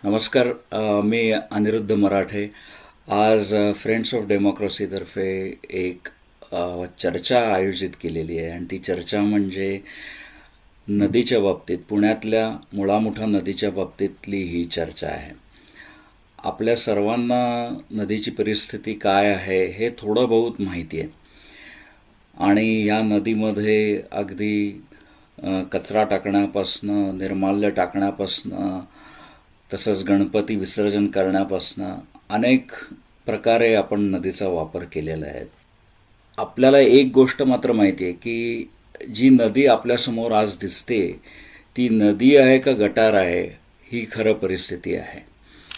नमस्कार. मी अनिरुद्ध मराठे. आज friends of डेमोक्रेसीतर्फे एक चर्चा आयोजित केलेली आहे आणि ती चर्चा म्हणजे नदीच्या बाबतीत, पुण्यातल्या मुळामुठा नदीच्या बाबतीतली ही चर्चा आहे. आपल्या सर्वांना नदीची परिस्थिती काय आहे हे थोडं बहुत माहिती आहे आणि या नदीमध्ये अगदी कचरा टाकण्यापासनं, निर्माल्य टाकण्यापासनं, तसंच गणपती विसर्जन करण्यापासनं अनेक प्रकारे आपण नदीचा वापर केलेला आहे. आपल्याला एक गोष्ट मात्र माहिती आहे की जी नदी आपल्यासमोर आज दिसते ती नदी आहे का गटार आहे ही खरं परिस्थिती आहे.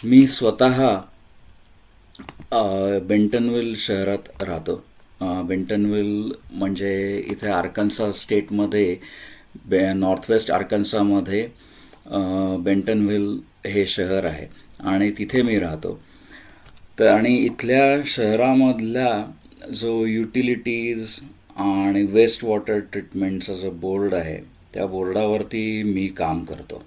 मी स्वतः बेंटनविल शहरात राहतो. बेंटनविल म्हणजे इथे आर्कन्सा स्टेटमध्ये नॉर्थ वेस्ट आर्कन्सामध्ये बेंटनविल हे शहर आहे आणि तिथे मी राहतो. तर आणि इथल्या शहरामधला जो युटिलिटीज आणि वेस्ट वॉटर ट्रीटमेंटचा जो बोर्ड आहे त्या बोर्डावरती मी काम करतो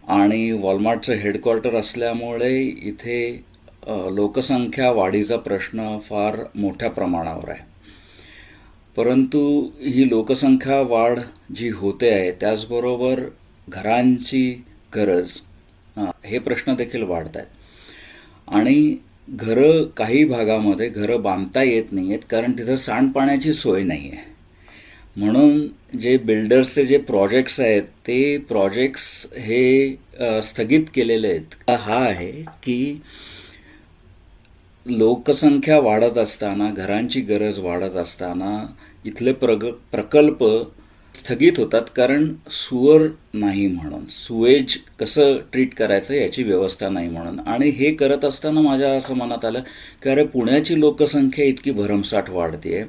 आणि वॉलमार्टचं हेडक्वार्टर असल्यामुळे इथे लोकसंख्या वाढीचा प्रश्न फार मोठ्या प्रमाणावर आहे. परंतु ही लोकसंख्या वाढ जी होते आहे त्याचबरोबर घरांची गरज हे प्रश्न देखील वाढत आहेत आणि काही भागामध्ये घरं बांधता येत नाही आहेत कारण तिथं सांडपाण्याची सोय नाही आहे. म्हणून जे बिल्डर्सचे जे प्रोजेक्ट्स आहेत ते प्रोजेक्ट्स हे स्थगित केलेले आहेत. हा आहे की लोकसंख्या वाढत असताना, घरांची गरज वाढत असताना इथले प्रकल्प स्थगित होतात कारण सुअर नाही म्हणून, सुएज कसं ट्रीट करायचं याची व्यवस्था नाही म्हणून. आणि हे करत असताना माझ्या असं मनात आलं की अरे पुण्याची लोकसंख्या इतकी भरमसाठ वाढते,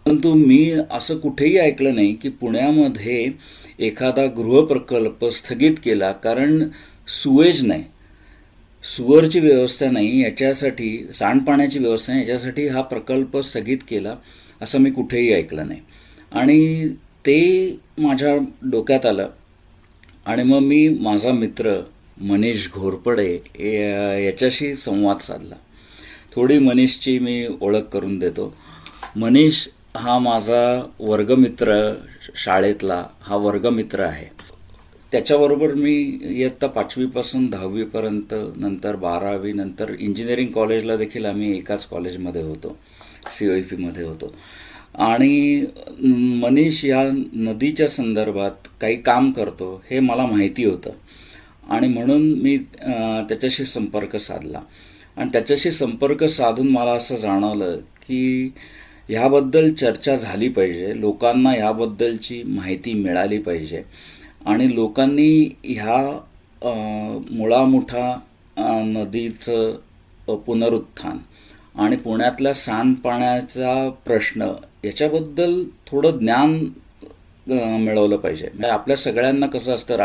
परंतु मी असं कुठेही ऐकलं नाही की पुण्यामध्ये एखादा गृहप्रकल्प स्थगित केला कारण सुएज नाही, सुअरची व्यवस्था नाही, याच्यासाठी सांडपाण्याची व्यवस्था नाही, याच्यासाठी हा प्रकल्प स्थगित केला असं मी कुठेही ऐकलं नाही. आणि ते माझ्या डोक्यात आलं आणि मग मी माझा मित्र मनीष घोरपडे याच्याशी संवाद साधला. थोडी मनीषची मी ओळख करून देतो. मनीष हा माझा वर्गमित्र, शाळेतला हा वर्गमित्र आहे. त्याच्याबरोबर मी इयत्ता 5वीपासून 10वीपर्यंत, नंतर 12वी, नंतर इंजिनिअरिंग कॉलेजला देखील आम्ही एकाच कॉलेजमध्ये होतो, COEPमध्ये होतो. आणि मनीष या नदीच्या संदर्भात काही काम करतो हे मला माहिती होतं आणि म्हणून मी त्याच्याशी संपर्क साधला आणि त्याच्याशी संपर्क साधून मला असं जाणवलं की ह्याबद्दल चर्चा झाली पाहिजे, लोकांना ह्याबद्दलची माहिती मिळाली पाहिजे आणि लोकांनी ह्या मुळामुठा नदीचं पुनरुत्थान आणि पुण्यातल्या सांडपाण्याचा प्रश्न याच्याबद्दल थोडं ज्ञान मिळवलं पाहिजे. म्हणजे आपल्या सगळ्यांना कसं असतं,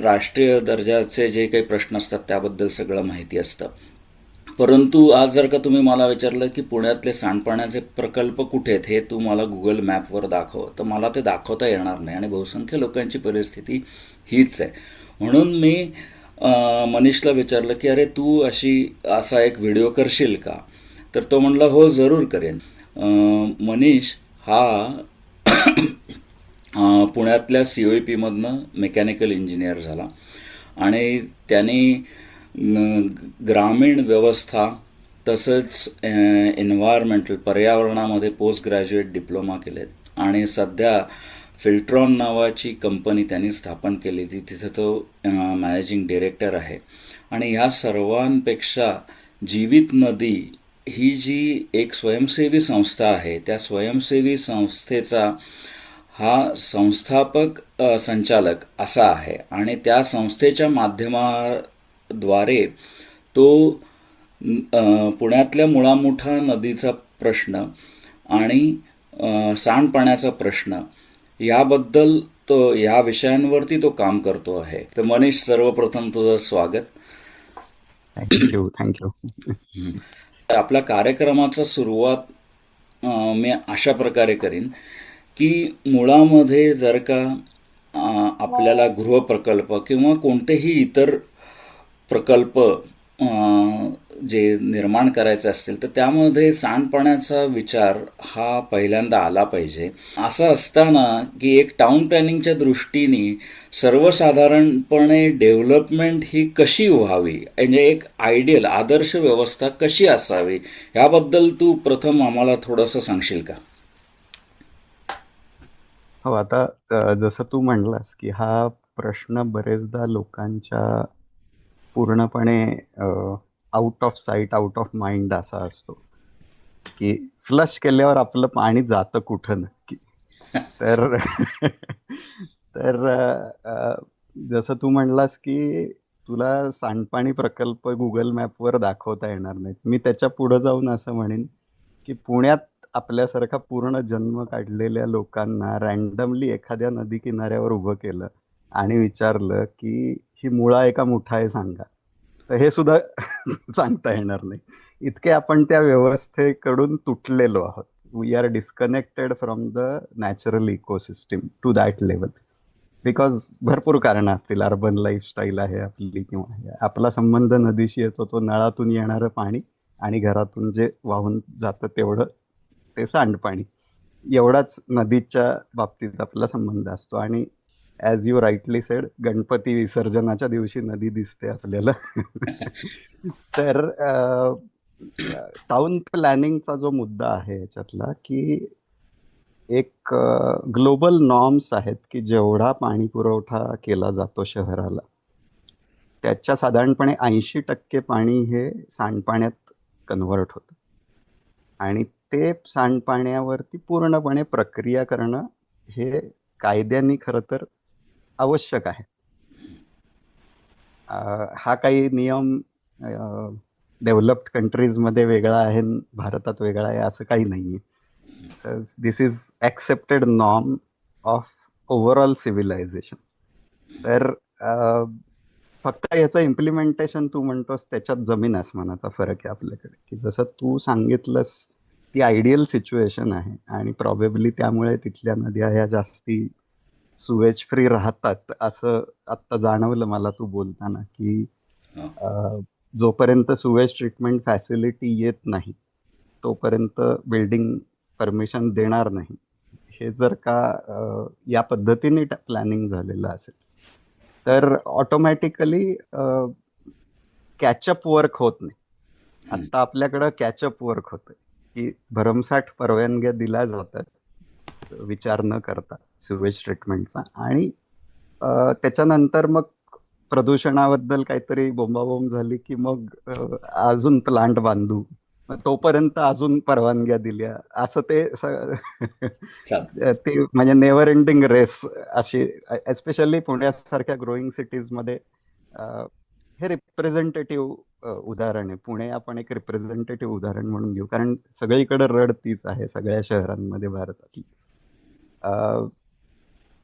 राष्ट्रीय दर्जाचे जे काही प्रश्न असतात त्याबद्दल सगळं माहिती असतं, परंतु आज जर का तुम्ही मला विचारलं की पुण्यातले सांडपाण्याचे प्रकल्प कुठे आहेत हे तू मला गुगल मॅपवर दाखव, तर मला ते दाखवता येणार नाही आणि बहुसंख्य लोकांची परिस्थिती हीच आहे. म्हणून मी मनीषला विचारलं की अरे तू असा एक व्हिडिओ करशील का? तर तो म्हणला हो जरूर करेन. मनीष हा पुण्यातल्या COEPमधनं मेकॅनिकल इंजिनियर झाला आणि त्यांनी ग्रामीण व्यवस्था तसंच एन्व्हायरमेंटल पर्यावरणामध्ये पोस्ट ग्रॅज्युएट डिप्लोमा केलेत आणि सध्या फिल्ट्रॉन नावाची कंपनी त्यांनी स्थापन केली, तिथे तो मॅनेजिंग डिरेक्टर आहे. आणि ह्या सर्वांपेक्षा जीवित नदी ही जी एक स्वयंसेवी संस्था आहे त्या स्वयंसेवी संस्थेचा हा संस्थापक संचालक असा आहे आणि त्या संस्थेच्या माध्यमाद्वारे तो पुण्यातल्या मुळामुठा नदीचा प्रश्न आणि सांडपाण्याचा प्रश्न याबद्दल या विषयांवरती तो काम करतो आहे. तर मनीष, सर्वप्रथम तुझं स्वागत. थँक्यू. आपल्या कार्यक्रमाचा सुरुवात मी अशा प्रकारे करीन की मुळामध्ये जर का आपल्याला गृहप्रकल्प किंवा कोणतेही इतर प्रकल्प जे निर्माण करायचे असतील तर त्यामध्ये सांडपाण्याचा विचार हा पहिल्यांदा आला पाहिजे. असं असताना की एक टाउन प्लॅनिंगच्या दृष्टीने सर्वसाधारणपणे डेव्हलपमेंट ही कशी व्हावी, म्हणजे एक आयडियल आदर्श व्यवस्था कशी असावी, याबद्दल तू प्रथम आम्हाला थोडंसं सांगशील का? हो, आता जसं तू म्हणलास, की हा प्रश्न बरेचदा लोकांच्या पूर्णपणे out of site, out of mind असा असतो, की फ्लश केल्यावर आपलं पाणी जातं कुठं नक्की? तर तर जसं तू म्हणलास, की तुला सांडपाणी प्रकल्प Google मॅपवर दाखवता येणार नाहीत. मी त्याच्या पुढे जाऊन असं म्हणेन, की पुण्यात आपल्यासारखा पूर्ण जन्म काढलेल्या लोकांना रँडमली एखाद्या नदी किनाऱ्यावर उभं केलं आणि विचारलं, की ही मुळा आहे का मुठा आहे सांगा. तर हे सुद्धा सांगता येणार नाही. इतके आपण त्या व्यवस्थेकडून तुटलेलो आहोत. We are disconnected from the natural ecosystem to that level. Because भरपूर कारणं असतील. अर्बन लाईफस्टाईल आहे आपली, किंवा आपला संबंध नदीशी येतो तो नळातून येणारं पाणी आणि घरातून जे वाहून जातं तेवढं ते सांडपाणी. एवढाच नदीच्या बाबतीत आपला संबंध असतो. आणि as you rightly sed, Ganpati विसर्जनाच्या दिवशी नदी दिसते आपल्याला. तर टाउन प्लॅनिंगचा जो मुद्दा आहे याच्यातला, की एक ग्लोबल नॉर्म्स आहेत, की जेवढा पाणी पुरवठा केला जातो शहराला, त्याच्या साधारणपणे 80% पाणी हे सांडपाण्यात कन्व्हर्ट होतं. आणि ते सांडपाण्यावरती पूर्णपणे प्रक्रिया करणं हे कायद्याने खरं तर आवश्यक आहे. हा काही नियम डेव्हलप्ड कंट्रीजमध्ये वेगळा आहे, भारतात वेगळा आहे असं काही नाहीये. This is accepted norm of overall civilization. तर अ, फक्त याचं इम्प्लिमेंटेशन तू म्हणतोस त्याच्यात जमीन आसमानाचा फरक आहे आपल्याकडे, की जसं तू सांगितलंस ती आयडियल सिच्युएशन आहे आणि प्रॉबेबली त्यामुळे तिथल्या नद्या ह्या जास्ती सुएज फ्री राहतात असं आत्ता जाणवलं मला तू बोलताना, की अ, जोपर्यंत सुवेज ट्रीटमेंट फॅसिलिटी येत नाही तोपर्यंत बिल्डिंग परमिशन देणार नाही. हे जर का या पद्धतीने प्लॅनिंग झालेलं असेल तर ऑटोमॅटिकली कॅचअप वर्क होत नाही. आत्ता आपल्याकडं कॅचअप वर्क होतंय, की भरमसाठ परवानग्या दिल्या जातात विचार न करता सिवेज ट्रीटमेंटचा. आणि त्याच्यानंतर मग प्रदूषणाबद्दल काहीतरी बोंबाबोंब झाली, की मग अजून प्लांट बांधू, मग तोपर्यंत अजून परवानग्या दिल्या, असं ते ते म्हणजे नेव्हर एंडिंग रेस अशी. एस्पेशली पुण्यासारख्या ग्रोईंग सिटीजमध्ये हे रिप्रेझेंटेटिव्ह उदाहरण आहे. पुणे आपण एक रिप्रेझेंटेटिव्ह उदाहरण म्हणून घेऊ, कारण सगळीकडे रड तीच आहे सगळ्या शहरांमध्ये भारतातली.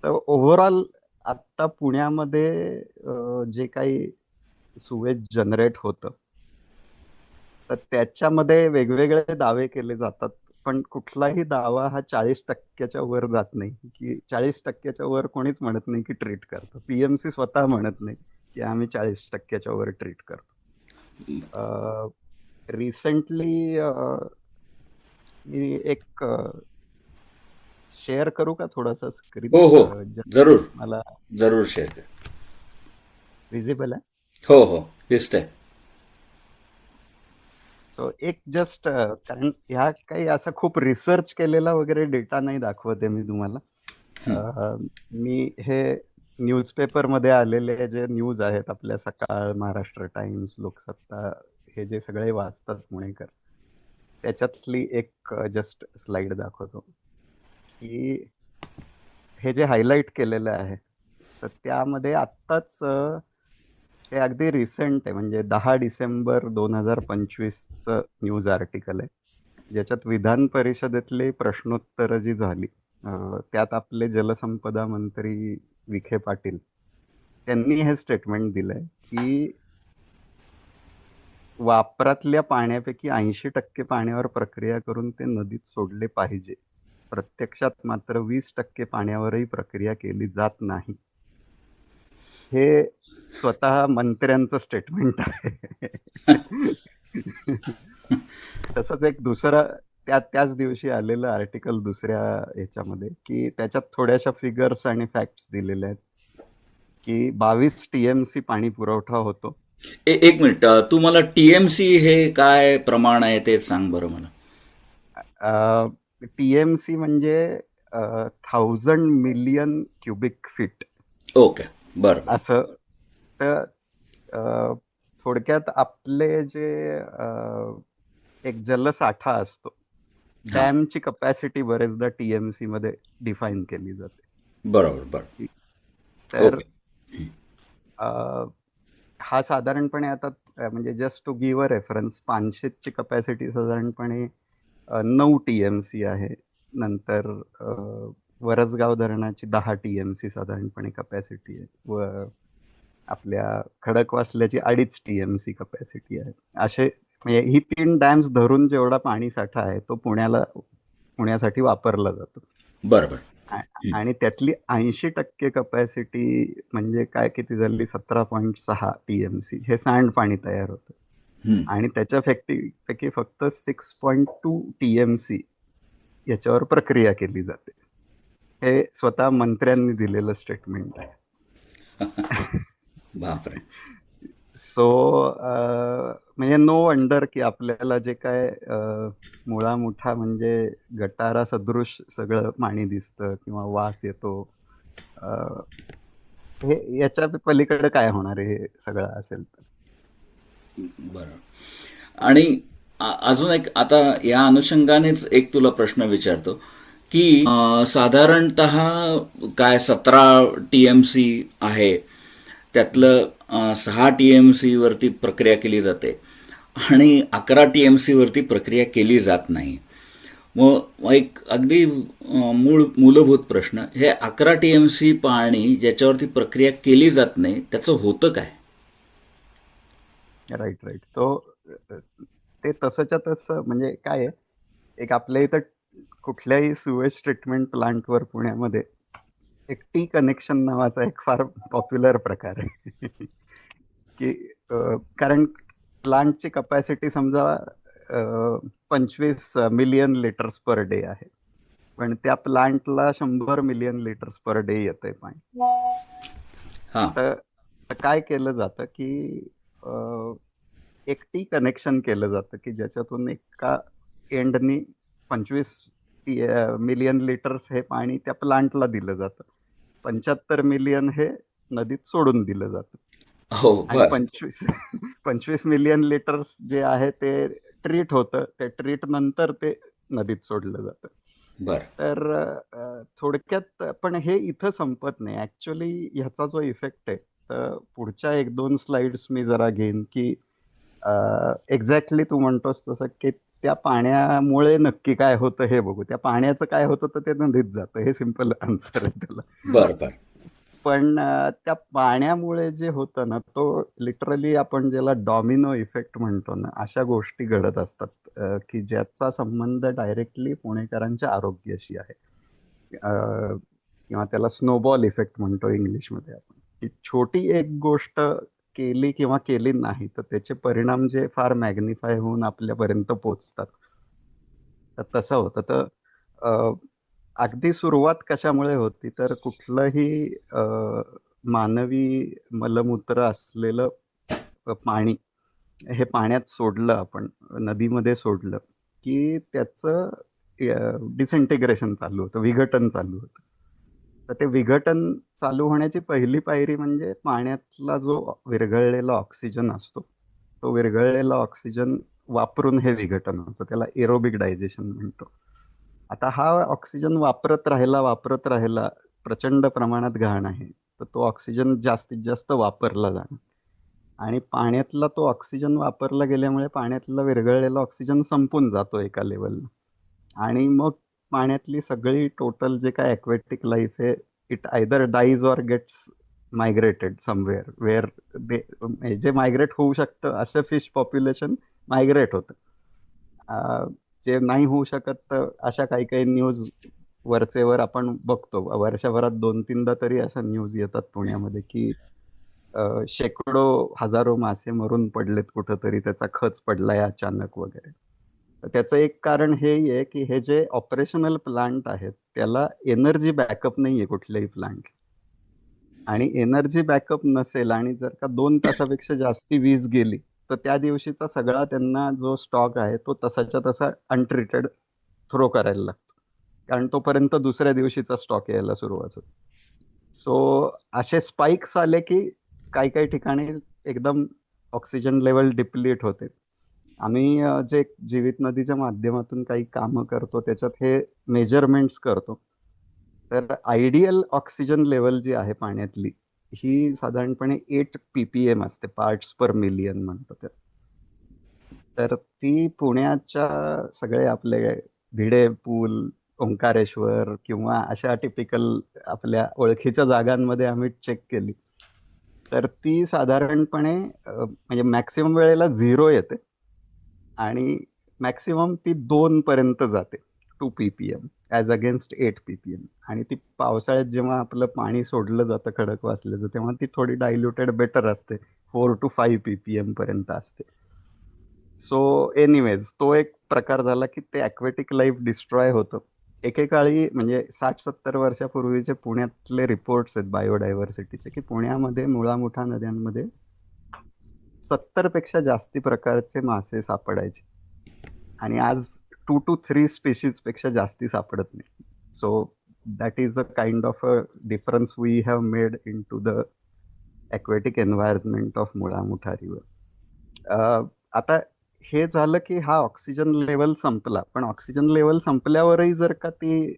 तर ओव्हरऑल आत्ता पुण्यामध्ये जे काही सुवेज जनरेट होतं तर त्याच्यामध्ये वेगवेगळे दावे केले जातात. पण कुठलाही दावा हा 40%च्या वर जात नाही, की 40%च्या वर कोणीच म्हणत नाही की ट्रीट करतो. पीएमसी स्वतः म्हणत नाही की आम्ही 40%च्या वर ट्रीट करतो. रिसेंटली मी एक शेअर करू का थोडासा हो, स्क्रीन? हो. जरूर, मला जरूर शेअर कर. विजिबल आहे? हो, हो. दिसतंय. सो एक जस्ट, कारण ह्या काही असं खूप रिसर्च केलेला वगैरे डेटा नाही दाखवते मी तुम्हाला. मी हे न्यूजपेपरमध्ये आलेले जे न्यूज आहेत आपल्या सकाळ, महाराष्ट्र टाइम्स, लोकसत्ता, हे जे सगळे वाचतात पुणेकर, त्याच्यातली एक जस्ट स्लाइड दाखवतो, की हे जे हायलाईट केलेलं आहे तर त्यामध्ये आत्ताच हे अगदी रिसेंट आहे, म्हणजे 10 डिसेंबर 2025चं न्यूज आर्टिकल आहे, ज्याच्यात विधान परिषदेतली प्रश्नोत्तर जी झाली त्यात आपले जलसंपदा मंत्री विखे पाटील त्यांनी हे स्टेटमेंट दिलंय, की वापरातल्या पाण्यापैकी 80% पाण्यावर प्रक्रिया करून ते नदीत सोडले पाहिजे. प्रत्यक्षात मात्र 20% पाण्यावरही प्रक्रिया केली जात नाही. हे स्वतः मंत्र्यांचं स्टेटमेंट आहे. तसंच एक दुसरं त्याच दिवशी आलेलं आर्टिकल दुसऱ्या ह्याच्यामध्ये, की त्याच्यात थोड्याशा फिगर्स आणि फॅक्ट्स दिलेल्या आहेत, की 22 टीएमसी पाणी पुरवठा होतो. एक मिनिट, तू मला टीएमसी हे काय प्रमाण आहे ते सांग बरं मला. टीएमसी म्हणजे 1000 मिलियन क्युबिक फीट ओके. बरं बरं. असं. तर अ, थोडक्यात आपले जे एक जलसाठा असतो, हां. डॅमची कपॅसिटी बरेचदा टीएमसी मध्ये डिफाईन केली जाते. बरोबर बरं. तर ओके. अ, हा साधारणपणे आता म्हणजे just to give a reference, पानशेतची कपॅसिटी साधारणपणे 9 टीएमसी आहे. नंतर वरसगाव धरणाची 10 टीएमसी साधारणपणे कपॅसिटी आहे. व आपल्या खडकवासल्याची 2.5 टीएमसी कपॅसिटी आहे. असे म्हणजे ही 3 डॅम्स धरून जेवढा पाणी साठा आहे तो पुण्यासाठी वापरला जातो. बरं बरं. आणि त्यातली 80% कपॅसिटी म्हणजे काय, किती झाली, 17.6 टीएमसी हे सांडपाणी तयार होतं. हं. आणि त्याच्यापैकी फक्त 6.2 टीएमसी याच्यावर प्रक्रिया केली जाते. हे स्वतः मंत्र्यांनी दिलेलं स्टेटमेंट आहे. बापरे. सो म्हणजे नो वंडर की आपल्याला जे काय मुळामुठा म्हणजे गटारा सदृश सगळं पाणी दिसतं किंवा वास येतो, अ, हे याच्या पलीकडे काय होणार आहे हे सगळं असेल तर. बरं. आणि अजून एक आता या अनुषंगानेच एक तुला प्रश्न विचारतो की साधारणतः काय 17 टीएमसी आहे, त्यातलं 6 टीएमसी वरती प्रक्रिया केली जाते आणि 11 टीएमसी वरती प्रक्रिया केली जात नाही. मग एक अगदी मूलभूत प्रश्न, हे 11 टीएमसी पाणी ज्याच्यावरती प्रक्रिया केली जात नाही त्याचं होतं काय? Right right. ते तसंच्या तसं म्हणजे काय आहे, एक आपल्या इथं कुठल्याही सुवेज ट्रीटमेंट प्लांटवर पुण्यामध्ये एक टी कनेक्शन नावाचा एक फार पॉप्युलर प्रकार आहे. की कारण प्लांटची कपॅसिटी समजा 25 मिलियन लिटर्स पर डे आहे, पण त्या प्लांटला 100 मिलियन लिटर्स पर डे येतंय पाणी. हां. तर तर काय केलं जातं की एक टी कनेक्शन केलं जातं की ज्याच्यातून एका एंडनी 25 मिलियन लिटर्स हे पाणी त्या प्लांटला दिलं जातं. 75 मिलियन हे नदीत सोडून दिलं जातं. हो. आणि बरं 25 मिलियन लिटर्स जे आहे ते ट्रीट होतं. ते ट्रीट नंतर ते नदीत सोडलं जातं. बरं. तर थोडक्यात पण हे इथं संपत नाही ऍक्च्युली. ह्याचा जो इफेक्ट आहे, तर पुढच्या 1-2 स्लाइड्स मी जरा घेईन की एक्झॅक्टली तू म्हणतोस तसं की त्या पाण्यामुळे नक्की काय होतं हे बघू. त्या पाण्याचं काय होतं तर ते नदीत जातं, हे सिम्पल आन्सर आहे त्याला. बरं बरं. पण त्या पाण्यामुळे जे होतं ना, तो लिटरली आपण ज्याला डॉमिनो इफेक्ट म्हणतो ना, अशा गोष्टी घडत असतात की ज्याचा संबंध डायरेक्टली पुणेकरांच्या आरोग्याशी आहे. किंवा त्याला स्नोबॉल इफेक्ट म्हणतो इंग्लिशमध्ये आपण, की छोटी एक गोष्ट केली किंवा केली नाही तर त्याचे परिणाम जे फार मॅग्निफाय होऊन आपल्यापर्यंत पोचतात. तर तसं होतं. तर अगदी सुरुवात कशामुळे होती, तर कुठलंही मानवी मलमूत्र असलेलं पाणी हे पाण्यात सोडलं आपण, नदीमध्ये सोडलं, की त्याचं डिसइंटिग्रेशन चालू होतं, विघटन चालू होतं. तर ते विघटन चालू होण्याची पहिली पायरी म्हणजे पाण्यातला जो विरघळलेला ऑक्सिजन असतो, तो विरघळलेला ऑक्सिजन वापरून हे विघटन होतं. त्याला एरोबिक डायजेशन म्हणतो. आता हा ऑक्सिजन वापरत राहिला, प्रचंड प्रमाणात घाण आहे, तर तो ऑक्सिजन जास्तीत जास्त वापरला जाणार. आणि पाण्यातला तो ऑक्सिजन वापरला गेल्यामुळे पाण्यातला विरघळलेला ऑक्सिजन संपून जातो एका लेवलला. आणि मग पाण्यातली सगळी टोटल जे काय ॲक्वेटिक लाईफ आहे, it either dies or gets migrated somewhere where जे मायग्रेट होऊ शकतं असं फिश पॉप्युलेशन मायग्रेट होतं. जे नाही होऊ शकत, तर अशा काही काही न्यूज वरचेवर आपण बघतो. वर्षभरात 2-3दा तरी अशा न्यूज येतात पुण्यामध्ये की शेकडो हजारो मासे मरून पडलेत कुठंतरी, त्याचा खच पडलाय अचानक वगैरे. तर त्याचं एक कारण हेही आहे की हे जे ऑपरेशनल प्लांट आहेत त्याला एनर्जी बॅकअप नाहीये कुठल्याही प्लांट. आणि एनर्जी बॅकअप नसेल आणि जर का 2 तासापेक्षा जास्ती वीज गेली तर त्या दिवशीचा सगळा त्यांना जो स्टॉक आहे तो तसाच्या तसा अनट्रीटेड थ्रो करायला लागतो, कारण तोपर्यंत दुसऱ्या दिवशीचा स्टॉक यायला सुरुवात होते. सो असे स्पाइक्स आले की काही काही ठिकाणी एकदम ऑक्सिजन लेवल डिप्लीट होते. आम्ही जे जीवित नदीच्या माध्यमातून काही कामं करतो त्याच्यात हे मेजरमेंट्स करतो. तर आयडियल ऑक्सिजन लेवल जी आहे पाण्यातली ही साधारणपणे 8 ppm असते, पार्ट्स पर मिलियन म्हणतो त्यात. तर ती पुण्याच्या सगळे आपले भिडे पूल, ओंकारेश्वर किंवा अशा टिपिकल आपल्या ओळखीच्या जागांमध्ये आम्ही चेक केली. तर ती साधारणपणे म्हणजे मॅक्सिमम वेळेला 0 येते आणि मॅक्सिमम ती 2 पर्यंत जाते, 2 ppm ॲज अगेन्स्ट 8 ppm. आणि ती पावसाळ्यात जेव्हा आपलं पाणी सोडलं जातं खडकवासल्याचं तेव्हा ती थोडी डायल्युटेड बेटर असते, 4 to 5 ppm पर्यंत असते. सो एनिवेज तो एक प्रकार झाला की ते ॲक्वेटिक लाईफ डिस्ट्रॉय होतं. एकेकाळी म्हणजे 60-70 वर्षापूर्वीचे पुण्यातले रिपोर्ट्स आहेत बायोडायव्हर्सिटीचे की पुण्यामध्ये मुळामुठा नद्यांमध्ये 70 पेक्षा जास्ती प्रकारचे मासे सापडायचे आणि आज 2 to 3 स्पेशीज पेक्षा जास्ती सापडत नाही. So that is a kind of a difference we have made in to the aquatic environment of Mulamutha river. आता हे झालं की हा ऑक्सिजन लेवल संपला, पण ऑक्सिजन लेवल संपल्यावरही जर का ती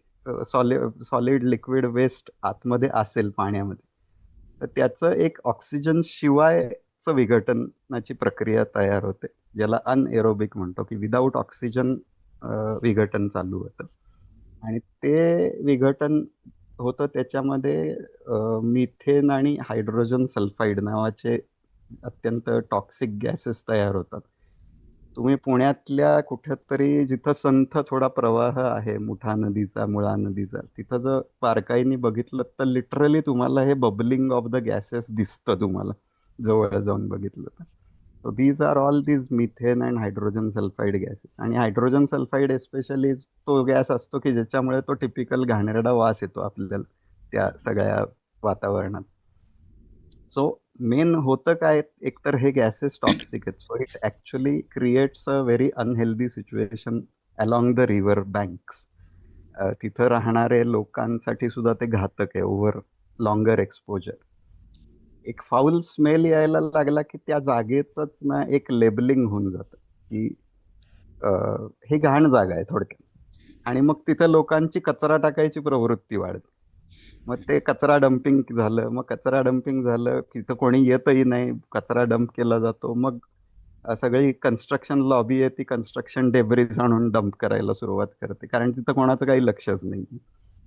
सॉलिड लिक्विड वेस्ट आतमध्ये असेल पाण्यामध्ये तर त्याचं एक ऑक्सिजन शिवायचं विघटनाची प्रक्रिया तयार होते, ज्याला अनएरोबिक म्हणतो, की विदाऊट ऑक्सिजन विघटन चालू होतं. आणि ते विघटन होतं त्याच्यामध्ये मिथेन आणि हायड्रोजन सल्फाईड नावाचे अत्यंत टॉक्सिक गॅसेस तयार होतात. तुम्ही पुण्यातल्या कुठेतरी जिथं संथ थोडा प्रवाह आहे मुठा नदीचा, मुळा नदीचा, तिथं जर बारकाईने बघितलं तर लिटरली तुम्हाला हे बबलिंग ऑफ द गॅसेस दिसतं तुम्हाला जवळ जाऊन बघितलं तर. So these are all these methane and hydrogen sulphide gases. आणि हायड्रोजन सल्फाईड एस्पेशली तो गॅस असतो की ज्याच्यामुळे तो टिपिकल घाणेरडा वास येतो आपल्याला त्या सगळ्या वातावरणात. सो मेन होतं काय, एकतर हे गॅसेस टॉक्सिक आहेत, so it actually creates a very unhealthy situation along the river banks. तिथं राहणारे लोकांसाठी सुद्धा ते घातक आहे ओव्हर लॉंगर एक्सपोजर. एक फाऊल स्मेल यायला लागला की त्या जागेचंच ना एक लेबलिंग होऊन जातं की हे घाण जागा आहे थोडक्यात. आणि मग तिथं लोकांची कचरा टाकायची प्रवृत्ती वाढते. मग ते कचरा डम्पिंग झालं, मग कचरा डम्पिंग झालं तिथं कोणी येतही नाही, कचरा डम्प केला जातो. मग सगळी कन्स्ट्रक्शन लॉबी आहे ती कन्स्ट्रक्शन डेब्रिज आणून डम्प करायला सुरुवात करते, कारण तिथं कोणाचं काही लक्षच नाही.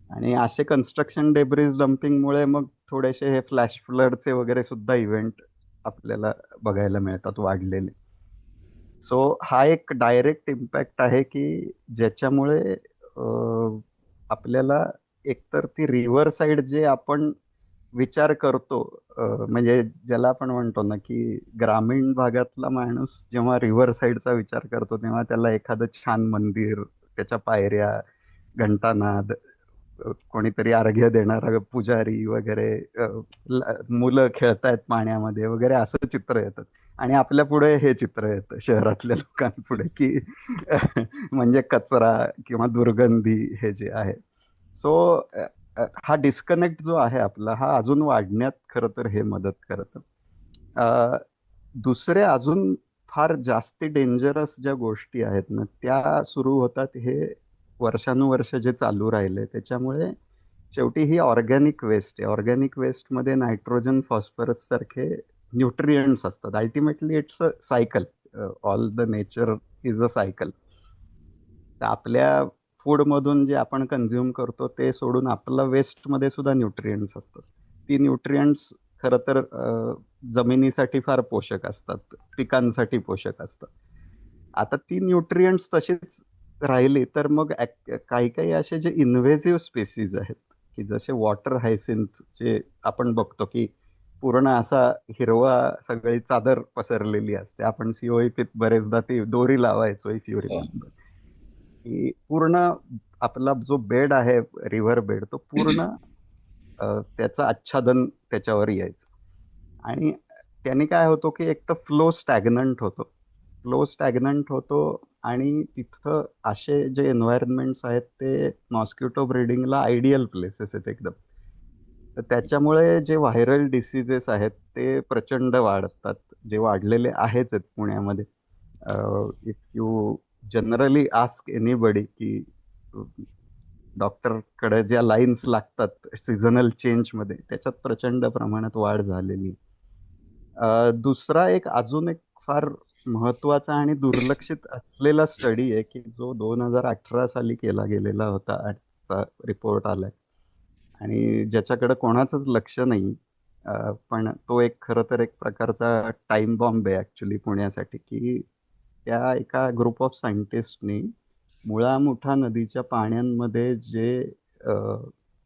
आणि असे कन्स्ट्रक्शन डेब्रिज डम्पिंगमुळे मग थोडेसे हे फ्लॅश फ्लडचे वगैरे सुद्धा इव्हेंट आपल्याला बघायला मिळतात वाढलेले. सो हा एक डायरेक्ट इम्पॅक्ट आहे की ज्याच्यामुळे आपल्याला एकतर ती रिव्हर साईड जे आपण विचार करतो, म्हणजे ज्याला आपण म्हणतो ना की ग्रामीण भागातला माणूस जेव्हा रिव्हर साईडचा विचार करतो तेव्हा त्याला एखादं छान मंदिर, त्याच्या पायऱ्या, घंटानाद, कोणीतरी अर्घ्य देणारा पुजारी वगैरे, मुलं खेळतायत पाण्यामध्ये वगैरे असं चित्र येतं. आणि आपल्या पुढे हे चित्र येतं शहरातल्या लोकांपुढे की म्हणजे कचरा किंवा दुर्गंधी हे जे आहे. सो हा डिस्कनेक्ट जो आहे आपला हा अजून वाढण्यात खरं तर हे मदत करतं. दुसरे अजून फार जास्ती डेंजरस ज्या गोष्टी आहेत ना त्या सुरू होतात हे वर्षानुवर्ष जे चालू राहिले त्याच्यामुळे. शेवटी ही ऑर्गॅनिक वेस्ट आहे. ऑर्गॅनिक वेस्टमध्ये नायट्रोजन, फॉस्फरस सारखे न्यूट्रियंट्स असतात. Ultimately it's a cycle, all the nature is a cycle. तर आपल्या फूडमधून जे आपण कन्झ्युम करतो ते सोडून आपलं वेस्टमध्ये सुद्धा न्यूट्रियंट्स असतात. ती न्यूट्रियंट्स खरं तर जमिनीसाठी फार पोषक असतात, पिकांसाठी पोषक असतात. आता ती न्यूट्रियंट्स तशीच राहिली तर मग काही काही असे जे इन्व्हेजिव्ह स्पेसीज आहेत की जसे वॉटर हायसिंथ जे आपण बघतो की पूर्ण असा हिरवा सगळी चादर पसरलेली असते. आपण सीओईपीत बरेचदा ती दोरी लावायचो, इफ यू हो. रिमेंबर. की पूर्ण आपला जो बेड आहे, रिव्हर बेड, तो पूर्ण त्याचं आच्छादन त्याच्यावर यायचं. आणि त्याने काय होतो की एक तर फ्लो स्टॅग्नंट होतो. आणि तिथं असे जे एन्व्हायरमेंट्स आहेत ते मॉस्किटो ब्रीडिंगला आयडियल प्लेसेस आहेत एकदम. तर त्याच्यामुळे जे व्हायरल डिसीजेस आहेत ते प्रचंड वाढतात, जे वाढलेले आहेच आहेत पुण्यामध्ये. If you generally ask anybody की डॉक्टरकडे ज्या लाईन्स लागतात सीझनल चेंजमध्ये, त्याच्यात प्रचंड प्रमाणात वाढ झालेली. दुसरा एक अजून एक फार महत्वाचा आणि दुर्लक्षित असलेला स्टडी आहे की जो 2018 साली केला गेलेला होता, रिपोर्ट आलाय आणि ज्याच्याकडे कोणाचंच लक्ष नाही. पण तो एक खरं तर एक प्रकारचा टाइम बॉम्ब आहे ऍक्च्युली पुण्यासाठी, की त्या एका ग्रुप ऑफ सायंटिस्टनी मुळा मुठा नदीच्या पाण्यांमध्ये जे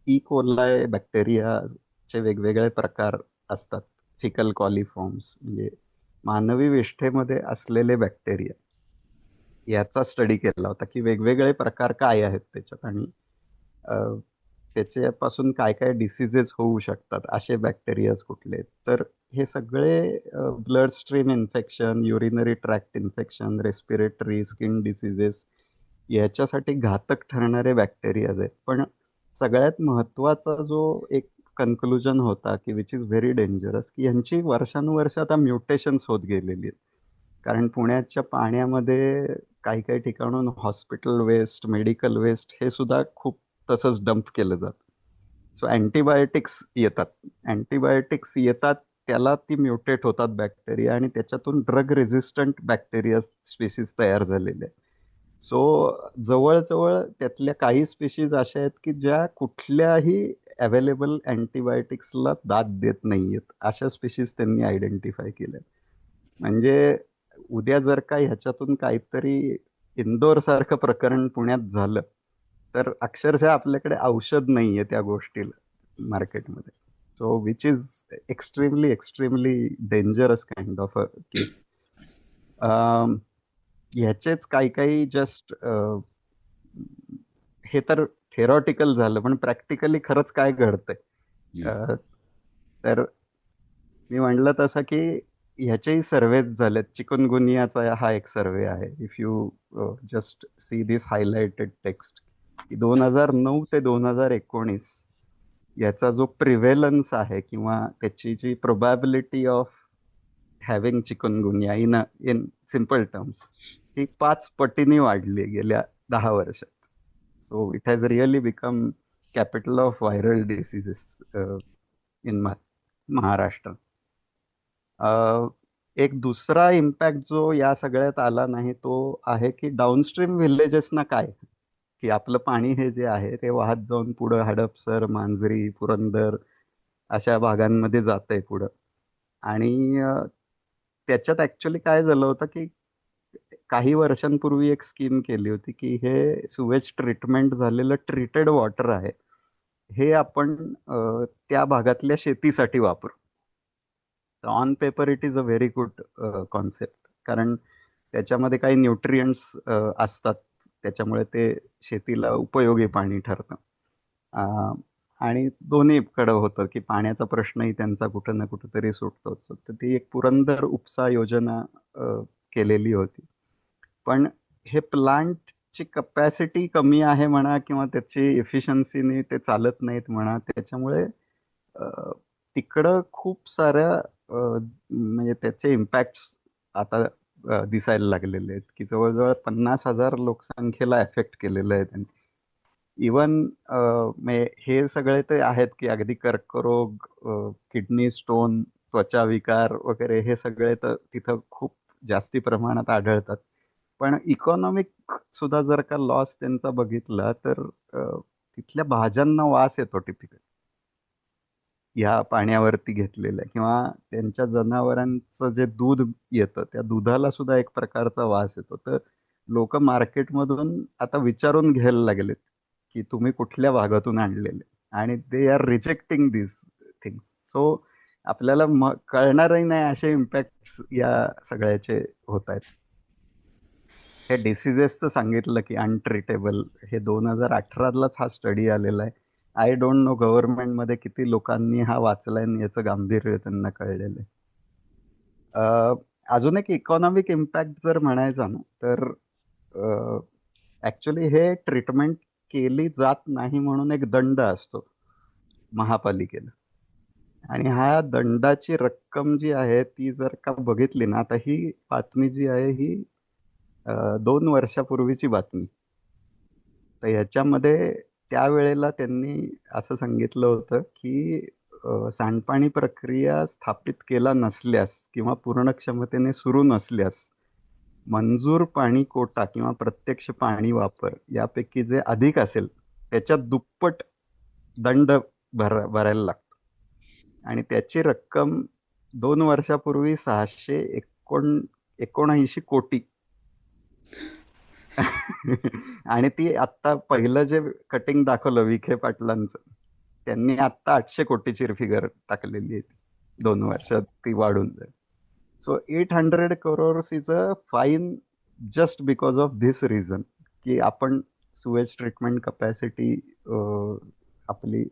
ई कोलाय बॅक्टेरियाचे वेगवेगळे प्रकार असतात, फिकल कॉलिफॉर्म्स म्हणजे मानवी विष्ठेमध्ये असलेले बॅक्टेरिया, याचा स्टडी केला होता की वेगवेगळे प्रकार काय आहेत त्याच्यात आणि अ, त्याच्यापासून काय काय डिसिजेस होऊ शकतात, असे बॅक्टेरियाज कुठले आहेत. तर हे सगळे blood stream infection, urinary tract infection, respiratory, skin diseases याच्यासाठी घातक ठरणारे बॅक्टेरियाज आहेत. पण सगळ्यात महत्वाचा जो एक कन्क्लुजन होता की विच इज व्हेरी डेंजरस, की यांची वर्षानुवर्ष आता म्युटेशन्स होत गेलेली आहेत. कारण पुण्याच्या पाण्यामध्ये काही काही ठिकाणून हॉस्पिटल वेस्ट, मेडिकल वेस्ट हे सुद्धा खूप तसंच डंप केलं जातं. सो अँटीबायोटिक्स येतात, त्याला ती म्युटेट होतात बॅक्टेरिया आणि त्याच्यातून ड्रग रेझिस्टंट बॅक्टेरिया स्पेसिस तयार झालेले आहेत. सो जवळजवळ त्यातल्या काही स्पेशीज अशा आहेत की ज्या कुठल्याही अवेलेबल अँटीबायोटिक्सला दाद देत नाहीयेत, अशा स्पेशीज त्यांनी आयडेंटिफाय केल्या. म्हणजे उद्या जर का ह्याच्यातून काहीतरी इंदोर सारखं प्रकरण पुण्यात झालं, तर अक्षरशः आपल्याकडे औषध नाहीये त्या गोष्टीला मार्केटमध्ये. So which is extremely extremely dangerous kind of a case. ह्याचेच काही काही जस्ट हे तर थेरॉटिकल झालं, पण प्रॅक्टिकली खरंच काय घडतंय. अ, तर मी म्हणलं तसं की ह्याचेही सर्वेज झालेत. चिकनगुनियाचा हा एक सर्वे आहे. If you just see this highlighted text, की 2009 ते 2019 याचा जो प्रिव्हेलन्स आहे किंवा त्याची जी probability of having chikungunya in simple terms, ही 5 पटीने वाढली गेल्या 10 वर्षात. So it has really become capital of viral diseases in Maharashtra. एक दुसरा इम्पॅक्ट जो या सगळ्यात आला नाही तो आहे की डाऊनस्ट्रीम विलेजेसना काय, की आपलं पाणी हे जे आहे ते वाहत जाऊन पुढं हडपसर, मांजरी, पुरंदर अशा भागांमध्ये जातंय पुढं. आणि त्याच्यात ऍक्च्युली काय झालं होतं की काही वर्षांपूर्वी एक स्कीम केली होती की हे सुवेज ट्रीटमेंट झालेलं ट्रीटेड वॉटर आहे, हे आपण त्या भागातल्या शेतीसाठी वापरू. On paper it is a very good concept, कारण त्याच्यामध्ये काही न्यूट्रियंट्स असतात, त्याच्यामुळे ते शेतीला उपयोगी पाणी ठरतं. अ, आणि दोन्हीकडं होतं की पाण्याचा प्रश्नही त्यांचा कुठं ना कुठं तरी सुटतोच. तर ती एक पुरंदर उपसा योजना केलेली होती. पण हे प्लांटची कपॅसिटी कमी आहे म्हणा किंवा त्याची एफिशियन्सीने ते चालत नाहीत म्हणा, त्याच्यामुळे अ, तिकडं खूप साऱ्या म्हणजे त्याचे इम्पॅक्ट आता दिसायला लागलेले आहेत, की जवळजवळ 50,000 लोकसंख्येला एफेक्ट केलेलं आहे त्यांनी. इवन हे सगळे ते आहेत की अगदी कर्करोग, किडनी स्टोन, त्वचा विकार वगैरे हे सगळे तर तिथं खूप जास्ती प्रमाणात आढळतात. पण इकॉनॉमिक सुद्धा जर का लॉस त्यांचा बघितला तर तिथल्या भाज्यांना वास येतो टिपिकल ह्या पाण्यावरती घेतलेल्या, किंवा त्यांच्या जनावरांचं जे दूध येतं त्या दुधाला सुद्धा एक प्रकारचा वास येतो. तर लोक मार्केटमधून आता विचारून घ्यायला लागलेत की तुम्ही कुठल्या भागातून आणलेले, आणि they are rejecting this things. So आपल्याला कळणारही नाही असे इम्पॅक्ट या सगळ्याचे होत आहेत. हे डिसिजेसचं सांगितलं की अनट्रीटेबल, हे 2018लाच हा स्टडी आलेला आहे. आय डोंट नो गव्हर्नमेंटमध्ये किती लोकांनी हा वाचलाय आणि याचं गांभीर्य त्यांना कळलेलं आहे. अजून एक इकॉनॉमिक इम्पॅक्ट जर म्हणायचा ना, तर ॲक्च्युली हे ट्रीटमेंट केली जात नाही म्हणून एक दंड असतो महापालिकेला. आणि हा दंडाची रक्कम जी आहे ती जर का बघितली ना, आता ही बातमी जी आहे ही 2 वर्षापूर्वीची बातमी. तर ह्याच्यामध्ये त्यावेळेला त्यांनी असं सांगितलं होतं की सांडपाणी प्रक्रिया स्थापित केला नसल्यास किंवा पूर्ण क्षमतेने सुरू नसल्यास मंजूर पाणी कोटा किंवा प्रत्यक्ष पाणी वापर यापैकी जे अधिक असेल त्याच्या दुप्पट दंड भरायला लागतो. आणि त्याची रक्कम 2 वर्षापूर्वी 679 कोटी आणि ती आत्ता पहिलं जे कटिंग दाखवलं विखे पाटलांचं, त्यांनी आत्ता 800 कोटीची फिगर टाकलेली आहे. 2 वर्षात ती वाढून जाईल. So 800 crores is a fine just because of this reason की आपण सुएज ट्रीटमेंट कपॅसिटी आपली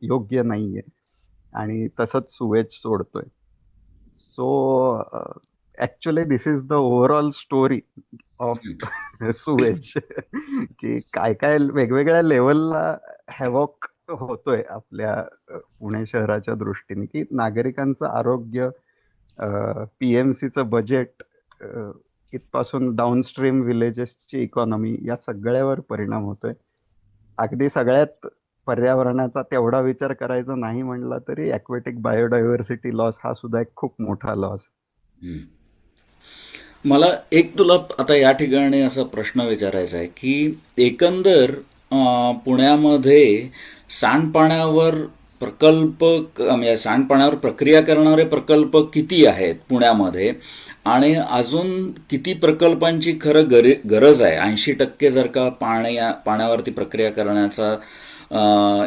योग्य नाहीये आणि तसंच सुएज सोडतोय. So actually this is the overall story of sewage की काय काय वेगवेगळ्या लेवलला हॅवॉक होतोय आपल्या पुणे शहराच्या दृष्टीने, की नागरिकांचं आरोग्य, पीएमसीचं बजेट, इथपासून डाऊनस्ट्रीम विलेजेसची इकॉनॉमी, या सगळ्यावर परिणाम होतोय. अगदी सगळ्यात पर्यावरणाचा तेवढा विचार करायचा नाही म्हणला तरी ॲक्वेटिक बायोडायव्हर्सिटी लॉस हा सुद्धा एक खूप मोठा लॉस. मला एक तुला आता या ठिकाणी असा प्रश्न विचारायचा आहे की एकंदर पुण्यामध्ये सांडपाण्यावर प्रकल्प म्हणजे सांडपाण्यावर प्रक्रिया करणारे प्रकल्प किती आहेत पुण्यामध्ये, आणि अजून किती प्रकल्पांची खरं गरज आहे? 80% जर का पाण्यावरती प्रक्रिया करण्याचा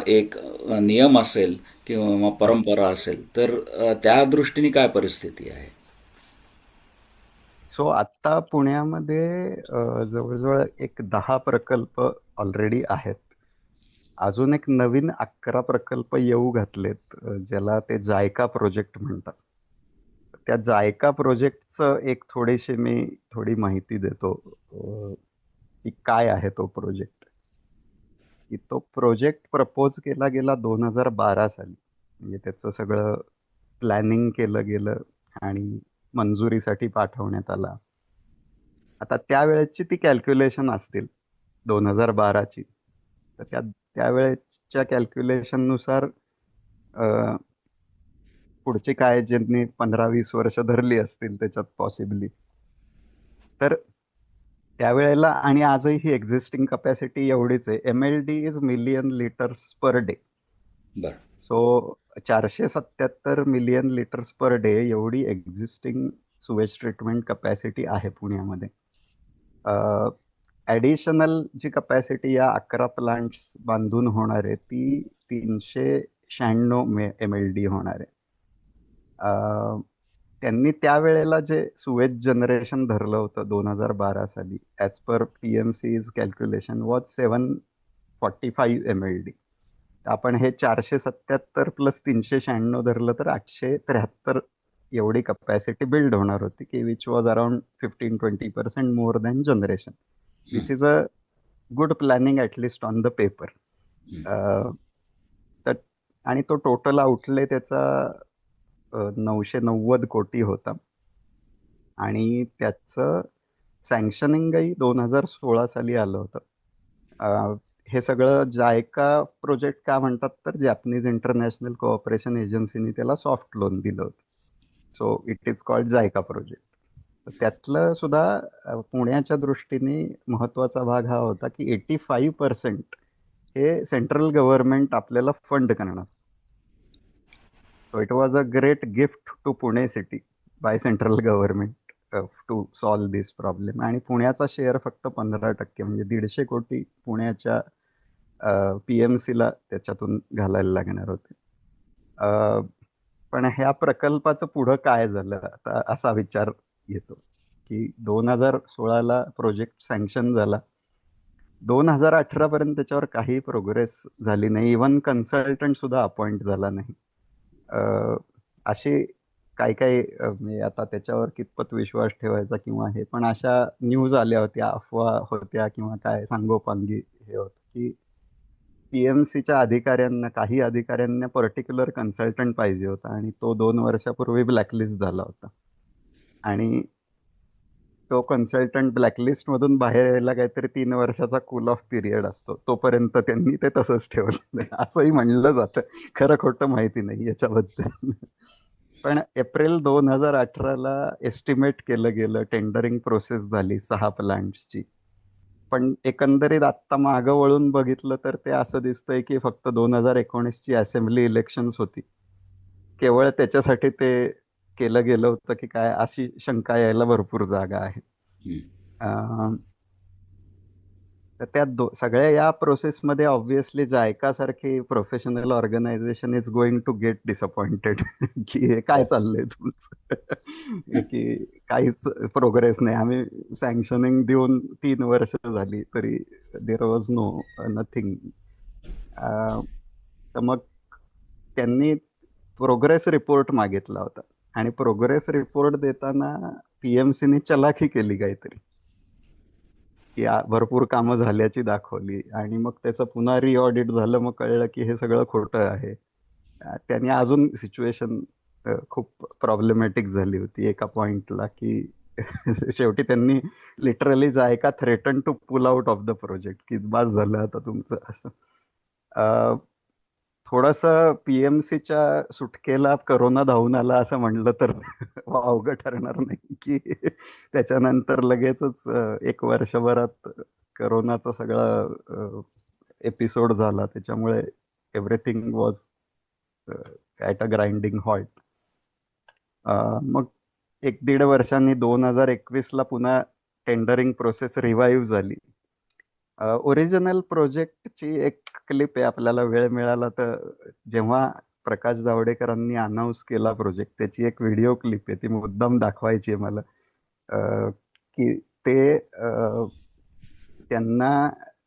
एक नियम असेल किंवा परंपरा असेल तर त्या दृष्टीने काय परिस्थिती आहे? सो आत्ता पुण्यामध्ये जवळजवळ एक 10 प्रकल्प ऑलरेडी आहेत. अजून एक नवीन 11 प्रकल्प येऊ घातलेत, ज्याला ते जायका प्रोजेक्ट म्हणतात. त्या जायका प्रोजेक्टचं एक थोडी माहिती देतो की काय आहे तो प्रोजेक्ट. की तो प्रोजेक्ट प्रपोज केला गेला 2012 साली. म्हणजे त्याचं सगळं प्लॅनिंग केलं गेलं आणि मंजुरीसाठी पाठवण्यात आला. आता त्यावेळेची ती कॅल्क्युलेशन असतील 2012ची. तर त्यावेळेच्या कॅल्क्युलेशननुसार पुढची काय ज्यांनी 15-20 वर्ष धरली असतील त्याच्यात पॉसिबली, तर त्यावेळेला आणि आजही ही एक्झिस्टिंग कपॅसिटी एवढीच आहे. MLD is million litres per day. बरं. So 477 million litres per day एवढी एक्झिस्टिंग सुवेज ट्रीटमेंट कपॅसिटी आहे पुण्यामध्ये. ॲडिशनल जी कपॅसिटी या 11 प्लांट्स बांधून होणार आहे ती 396 MLD होणार आहे. त्यांनी त्यावेळेला जे सुवेज जनरेशन धरलं होतं 2012 साली, as per PMC's calculation was 745 MLD. आपण हे 477 प्लस 396 धरलं तर 873 एवढी कपॅसिटी बिल्ड होणार होती, की which was around 15-20% more than generation, which is a good planning at least on the paper. तर आणि तो टोटल आउटले त्याचा 990 कोटी होता आणि त्याचं सँक्शनिंगही 2016 साली आलं होतं. हे सगळं जायका प्रोजेक्ट का म्हणतात तर जॅपनीज इंटरनॅशनल कोऑपरेशन एजन्सीने त्याला सॉफ्ट लोन दिलं होतं. So it is called JICA project. त्यातलं सुद्धा पुण्याच्या दृष्टीने महत्त्वाचा भाग हा होता की 85% हे सेंट्रल गव्हर्नमेंट आपल्याला फंड करणार. So it was a great gift to Pune city by central government to solve this problem. आणि पुण्याचा शेअर फक्त 15%, म्हणजे 150 कोटी पुण्याच्या PMCला त्याच्यातून घालायला लागणार होते. पण ह्या प्रकल्पाचं पुढं काय झालं आता असा विचार येतो की 2016ला प्रोजेक्ट सँक्शन झाला. 2018 पर्यंत त्याच्यावर काही प्रोग्रेस झाली नाही. इव्हन कन्सल्टंट सुद्धा अपॉइंट झाला नाही. अ, अशी काही काही म्हणजे आता त्याच्यावर कितपत विश्वास ठेवायचा किंवा हे, पण अशा न्यूज आल्या होत्या, अफवा होत्या किंवा काय सांगोपांगी हे होतं की पीएमसीच्या अधिकाऱ्यांना, काही अधिकाऱ्यांना पर्टिक्युलर कन्सल्टंट पाहिजे होता आणि तो 2 वर्षापूर्वी ब्लॅकलिस्ट झाला होता. आणि तो कन्सल्टंट ब्लॅकलिस्ट मधून बाहेर यायला काहीतरी 3 वर्षाचा कूल ऑफ पिरियड असतो. तोपर्यंत त्यांनी ते तसंच ठेवलं असंही म्हणलं जातं. खरं खोटं माहिती नाही याच्याबद्दल. पण एप्रिल 2018ला एस्टिमेट केलं गेलं, टेंडरिंग प्रोसेस झाली 6 प्लांट्सची. पण एकंदरीत आत्ता मागं वळून बघितलं तर ते असं दिसतंय की फक्त 2019ची असेंब्ली इलेक्शन्स होती, केवळ त्याच्यासाठी ते केलं गेलं होतं की काय, अशी शंका यायला भरपूर जागा आहे. हम्म. अं, तर त्या सगळ्या या प्रोसेसमध्ये ऑब्व्हियसली जायका सारखी professional organisation is going to get disappointed की हे काय चाललंय तुमचं की काहीच प्रोग्रेस नाही. आम्ही सँक्शनिंग देऊन 3 वर्ष झाली तरी देर वॉज नो नथिंग. तर मग त्यांनी प्रोग्रेस रिपोर्ट मागितला होता आणि प्रोग्रेस रिपोर्ट देताना पीएमसीने चलाखी केली काहीतरी की भरपूर कामं झाल्याची दाखवली आणि मग त्याचं पुन्हा रिऑडिट झालं. मग कळलं की हे सगळं खोटं आहे. त्याने अजून सिच्युएशन खूप प्रॉब्लेमॅटिक झाली होती एका पॉइंटला की शेवटी त्यांनी literally JICA threaten to pull out of the project की बस झालं आता तुमचं असं. थोडस पीएमसीच्या सुटकेला करोना धावून आला असं म्हणलं तर वावगं ठरणार नाही की त्याच्यानंतर लगेचच 1 वर्षभरात करोनाचा सगळा एपिसोड झाला. त्याच्यामुळे everything was at a grinding halt. मग 1-1.5 वर्षांनी 2021ला पुन्हा टेंडरिंग प्रोसेस रिवाईव्ह झाली. ओरिजिनल प्रोजेक्टची एक क्लिप आहे, आपल्याला वेळ मिळाला तर जेव्हा प्रकाश जावडेकरांनी अनाऊन्स केला प्रोजेक्ट, त्याची एक व्हिडिओ क्लिप आहे, ती मुद्दाम दाखवायची आहे मला. की ते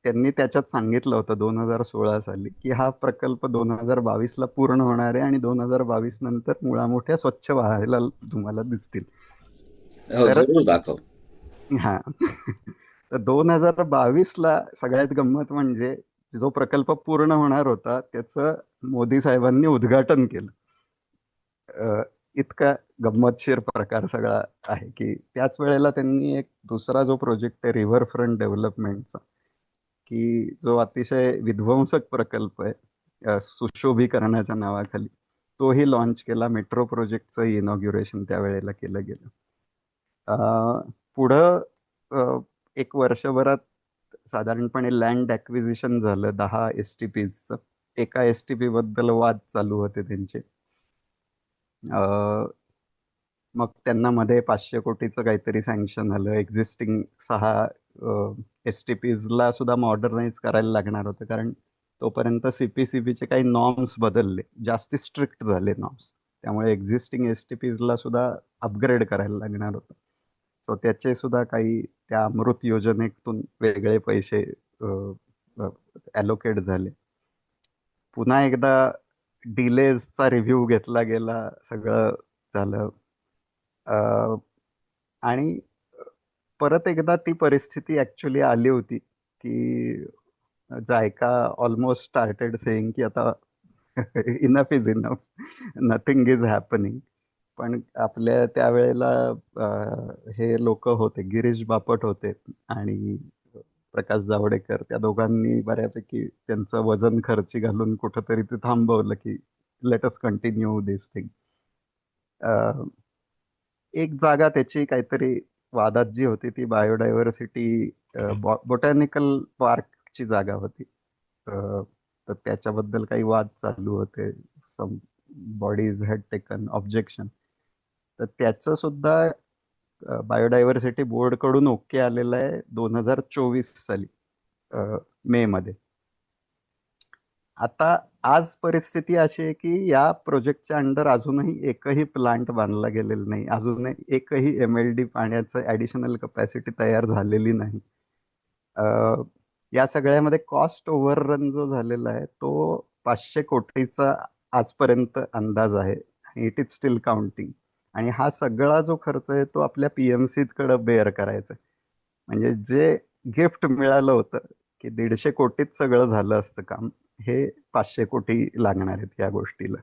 त्यांनी त्याच्यात सांगितलं होतं 2016 साली की हा प्रकल्प 2022ला पूर्ण होणार आहे आणि 2022 नंतर मुळामुठ्या स्वच्छ व्हायला तुम्हाला दिसतील. हो, तर जरूर दाखव. हा तर 2022ला सगळ्यात गंमत म्हणजे जो प्रकल्प पूर्ण होणार होता त्याचं मोदी साहेबांनी उद्घाटन केलं. इतका गंमतशीर प्रकार सगळा आहे की त्याच वेळेला त्यांनी एक दुसरा जो प्रोजेक्ट आहे रिव्हरफ्रंट डेव्हलपमेंटचा, की जो अतिशय विध्वंसक प्रकल्प आहे सुशोभीकरणाच्या नावाखाली, तोही लॉन्च केला. मेट्रो प्रोजेक्टचं इनॉग्युरेशन त्यावेळेला केलं गेलं. पुढं 1 वर्षभरात साधारणपणे लँड ॲक्विजिशन झालं 10 STPचं. एका STP बद्दल वाद चालू होते त्यांचे. मग त्यांना मध्ये 500 कोटीचं काहीतरी सँक्शन आलं. एक्झिस्टिंग 6 STPजला सुद्धा मॉडर्नाइज करायला लागणार होतं, कारण तोपर्यंत CPCBचे काही नॉर्म्स बदलले, जास्ती स्ट्रिक्ट झाले नॉर्म्स. त्यामुळे एक्झिस्टिंग STPजला सुद्धा अपग्रेड करायला लागणार होतं. सो त्याचे सुद्धा काही त्या अमृत योजनेतून वेगळे पैसे ॲलोकेट झाले. पुन्हा एकदा डिलेजचा रिव्ह्यू घेतला गेला, सगळं झालं. आणि परत एकदा ती परिस्थिती ॲक्च्युली आली होती की जायका ऑलमोस्ट स्टार्टेड सेईंग की आता enough is enough, nothing is happening. पण आपल्या त्यावेळेला हे लोक होते, गिरीश बापट होते आणि प्रकाश जावडेकर, त्या दोघांनी बऱ्यापैकी त्यांचं वजन खर्ची घालून कुठंतरी ते थांबवलं की लेट अस कंटिन्यू दिस थिंग. एक जागा त्याची काहीतरी वादात जी होती ती बायोडायव्हर्सिटी बोटॅनिकल पार्कची जागा होती. तर त्याच्याबद्दल काही वाद चालू होते. Some bodies had taken objection. तर त्याचं सुद्धा बायोडायव्हर्सिटी बोर्डकडून ओके आलेलं आहे 2024 साली मे मध्ये. आता आज परिस्थिती अशी आहे की या प्रोजेक्टच्या अंडर अजूनही एकही प्लांट बांधला गेलेला नाही. अजूनही एकही MLD पाण्याचं ॲडिशनल कपॅसिटी तयार झालेली नाही. अ, या सगळ्यामध्ये कॉस्ट ओव्हररन जो झालेला आहे तो 500 कोटीचा आजपर्यंत अंदाज आहे. It is steel counting. आणि हा सगळा जो खर्च आहे तो आपल्या PMC कडे बेअर करायचा आहे. म्हणजे जे गिफ्ट मिळालं होतं की 150 कोटीत सगळं झालं असतं काम, हे 500 कोटी लागणार आहेत या गोष्टीला.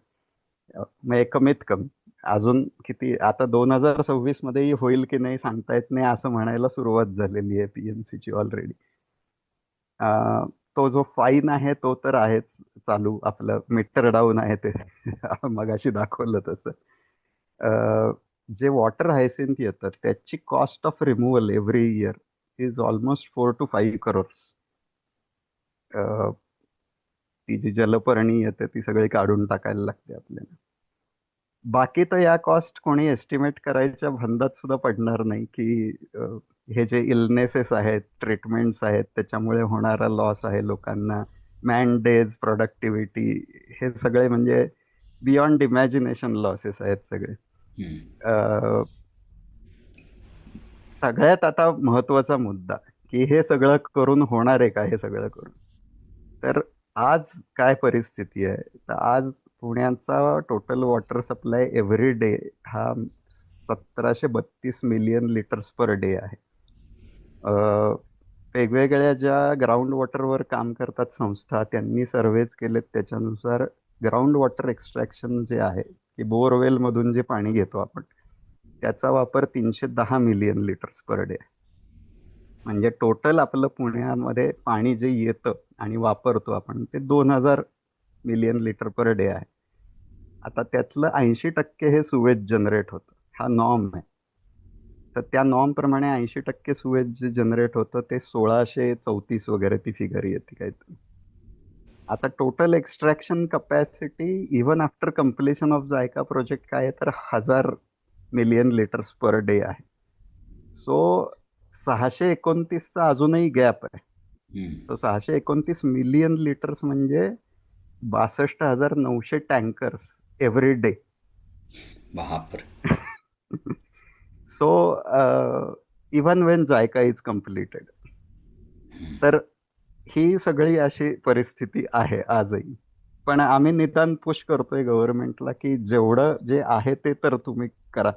म्हणजे कमीत कमी अजून किती, आता 2026 मध्येही होईल की नाही सांगता येत नाही, असं म्हणायला सुरुवात झालेली आहे PMC ची ऑलरेडी. तो जो फाईन आहे तो तर आहेच चालू, आपलं मीटर डाऊन आहे ते मगाशी दाखवलं तसं. अ, जे वॉटर हायसिंथ येतात त्याची cost of removal every year is almost 4 to 5 crores. ती जी जलपर्णी येते ती सगळी काढून टाकायला लागते आपल्याला. बाकी तर या कॉस्ट कोणी एस्टिमेट करायच्या भंडात सुद्धा पडणार नाही की हे जे इलनेसेस आहेत, ट्रीटमेंट्स आहेत, त्याच्यामुळे होणारा लॉस आहे लोकांना, मॅन डेज, प्रोडक्टिव्हिटी, हे सगळे म्हणजे बियॉन्ड इमॅजिनेशन लॉसेस आहेत सगळे. अ, सगळ्यात आता महत्वाचा मुद्दा की हे सगळं करून होणार आहे का, हे सगळं करून. तर आज काय परिस्थिती आहे, तर आज पुण्याचा total water supply every day हा 1732 मिलियन लिटर्स पर डे आहे. अ, वेगवेगळ्या ज्या ग्राउंड वॉटरवर काम करतात संस्था, त्यांनी सर्वेज केलेत, त्याच्यानुसार ग्राउंड वॉटर एक्स्ट्रॅक्शन जे आहे की बोरवेल मधून जे पाणी घेतो आपण, त्याचा वापर 310 मिलियन लिटर्स पर डे आहे. म्हणजे टोटल आपलं पुण्यामध्ये पाणी जे येतं आणि वापरतो आपण ते 2000 मिलियन लिटर पर डे आहे. आता त्यातलं 80% हे सुवेज जनरेट होतं. हा नॉर्म आहे. तर त्या नॉर्म प्रमाणे 80% सुवेज जे जनरेट होतं ते 1634 वगैरे ती फिगर येते काहीतरी. आता total extraction capacity even after completion of JICA project काय आहे, तर 1000 मिलियन लिटर्स पर डे आहे. सो 629चा अजूनही गॅप आहे. तो 629 मिलियन लिटर्स म्हणजे 62,900 टँकर्स एव्हरी डे. बापरे. So even when JICA is completed. तर ही सगळी अशी परिस्थिती आहे आजही. पण आम्ही निदान पुश करतोय गव्हर्नमेंटला की जेवढं जे आहे ते तर तुम्ही करा.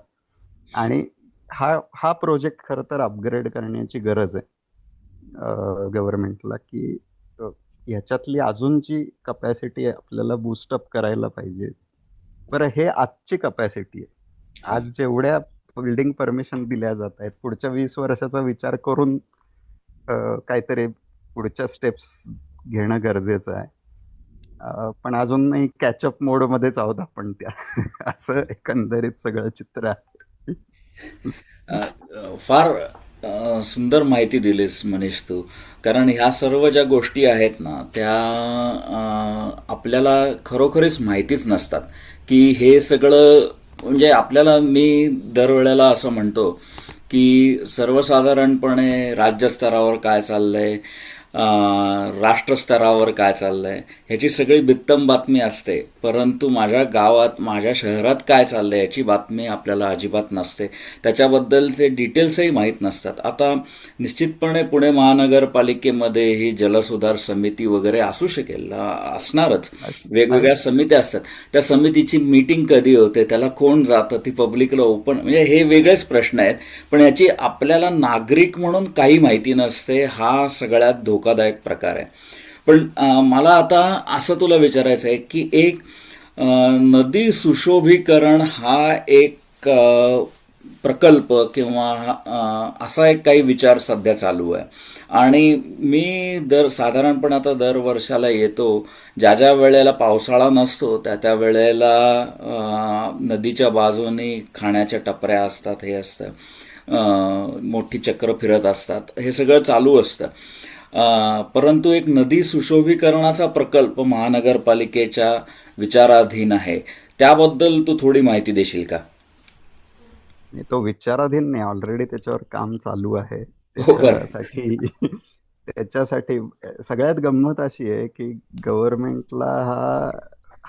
आणि हा हा प्रोजेक्ट खरं तर अपग्रेड करण्याची गरज आहे गव्हर्नमेंटला, की ह्याच्यातली अजून जी कपॅसिटी आहे आपल्याला बूस्टअप करायला पाहिजे. बरं, हे आजची कपॅसिटी आहे. आज जेवढ्या बिल्डिंग परमिशन दिल्या जात आहेत, पुढच्या 20 वर्षाचा विचार करून काहीतरी पुढच्या स्टेप्स घेणं गरजेचं आहे. पण अजूनही कॅचअप मोडमध्येच आहोत आपण त्या असं एकंदरीत सगळं चित्र आहे. फार सुंदर माहिती दिलीस मनीष तू. कारण ह्या सर्व ज्या गोष्टी आहेत ना त्या आपल्याला खरोखरीच माहितीच नसतात की हे सगळं, म्हणजे आपल्याला, मी दरवेळेला असं म्हणतो की सर्वसाधारणपणे राज्यस्तरावर काय चाललंय, राष्ट्रस्तरावर काय चाललंय, ह्याची सगळी बित्तम बातमी असते, परंतु माझ्या गावात, माझ्या शहरात काय चाललंय याची बातमी आपल्याला अजिबात नसते. त्याच्याबद्दलचे डिटेल्सही माहीत नसतात. आता निश्चितपणे पुणे महानगरपालिकेमध्ये ही जलसुधार समिती वगैरे असू शकेल, असणारच, वेगवेगळ्या समित्या असतात. त्या समितीची मीटिंग कधी होते, त्याला कोण जातं, ती पब्लिकला ओपन, म्हणजे हे वेगळेच प्रश्न आहेत. पण याची आपल्याला नागरिक म्हणून काही माहिती नसते. हा सगळ्यात धोकादायक प्रकार आहे. पण मला आता असं तुला विचारायचं आहे की एक नदी सुशोभीकरण हा एक प्रकल्प किंवा असा एक काही विचार सध्या चालू आहे. आणि मी साधारणपणे आता दर वर्षाला येतो, ज्या ज्या वेळेला पावसाळा नसतो त्या त्या वेळेला नदीच्या बाजूनी खाण्याच्या टपऱ्या असतात, हे असतं, मोठी चक्र फिरत असतात, हे सगळं चालू असतं. परंतु एक नदी सुशोभीकरणाचा प्रकल्प महानगरपालिकेच्या विचाराधीन आहे. त्याबद्दल तू थोडी माहिती देशील का? तो विचाराधीन नाही, ऑलरेडी त्याच्यावर काम चालू आहे. हो, बरं. त्याच्यासाठी त्याच्यासाठी सगळ्यात गंमत अशी आहे की गव्हर्नमेंटला हा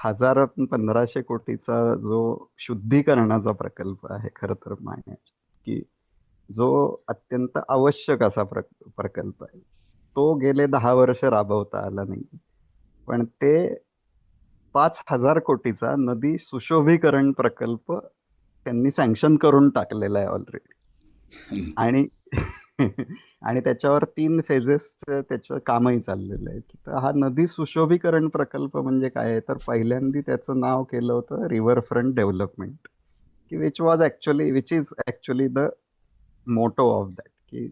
1,000-1,500 कोटीचा जो शुद्धीकरणाचा प्रकल्प आहे खरं तर पाण्याचा, की जो अत्यंत आवश्यक असा प्रकल्प आहे, तो गेले 10 वर्ष राबवता आला नाही. पण ते 5,000 कोटीचा नदी सुशोभीकरण प्रकल्प त्यांनी सँक्शन करून टाकलेला आहे ऑलरेडी. आणि आणि त्याच्यावर 3 फेजेस त्याचं कामही चाललेलं आहे. तर हा नदी सुशोभीकरण प्रकल्प म्हणजे काय आहे, तर पहिल्यांदा त्याचं नाव केलं होतं रिव्हरफ्रंट डेव्हलपमेंट, की which is actually the motto of that, की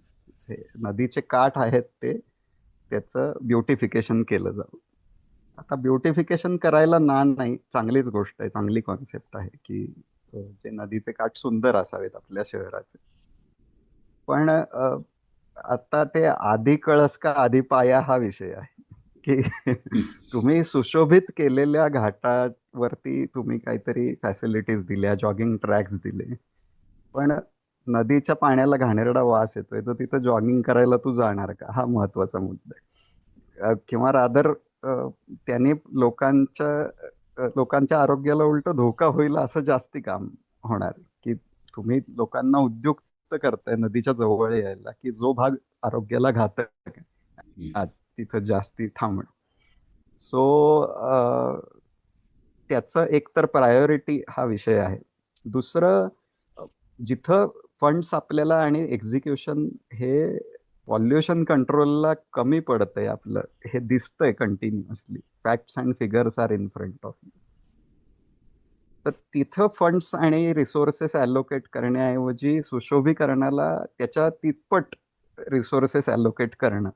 हे नदीचे काठ आहेत ते त्याचं ब्युटिफिकेशन केलं जावं. आता ब्युटिफिकेशन करायला नाही, चांगलीच गोष्ट आहे, चांगली कॉन्सेप्ट आहे, की जे नदीचे काठ सुंदर असावेत आपल्या शहराचे. पण आता ते आधी कळस का आधी पाया हा विषय आहे, की तुम्ही सुशोभित केलेल्या घाटावरती तुम्ही काहीतरी फॅसिलिटीज दिल्या, जॉगिंग ट्रॅक्स दिले, पण नदीच्या पाण्याला घाणेरडा वास येतोय, तर तिथं जॉगिंग करायला तू जाणार का, हा महत्वाचा मुद्दा आहे. किंवा रादर त्यांनी लोकांच्या आरोग्याला उलट धोका होईल असं जास्ती काम होणार आहे, की तुम्ही लोकांना उद्युक्त करताय नदीच्या जवळ यायला, की जो भाग आरोग्याला घातक आहे आज तिथं जास्ती थांबणं. सो त्याचं एकतर प्रायोरिटी हा विषय आहे. दुसरं, जिथं फंड्स आपल्याला आणि एक्झिक्युशन हे पॉल्युशन कंट्रोलला कमी पडतंय आपलं, हे दिसतंय continuously. Facts and figures are in front of you. तर तिथं फंड्स आणि रिसोर्सेस अलोकेट करण्याऐवजी सुशोभीकरणाला त्याच्या तिप्पट रिसोर्सेस अलोकेट करणं,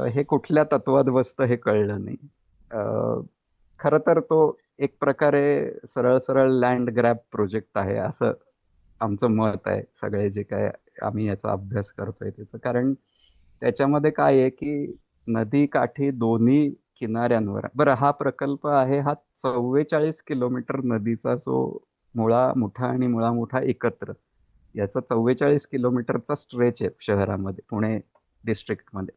हे कुठल्या तत्वात बसतं हे कळलं नाही. खरं तर तो एक प्रकारे सरळ सरळ लँड ग्रॅब प्रोजेक्ट आहे असं आमचं मत आहे, सगळे जे काय आम्ही याचा अभ्यास करतोय त्याचं. कारण त्याच्यामध्ये काय आहे की नदी काठी दोन्ही किनाऱ्यांवर, बरं हा प्रकल्प आहे हा 44 किलोमीटर नदीचा, जो मुळा मुठा आणि मुळा मुठा एकत्र, याचा 44 किलोमीटरचा स्ट्रेच आहे शहरामध्ये, पुणे डिस्ट्रिक्टमध्ये.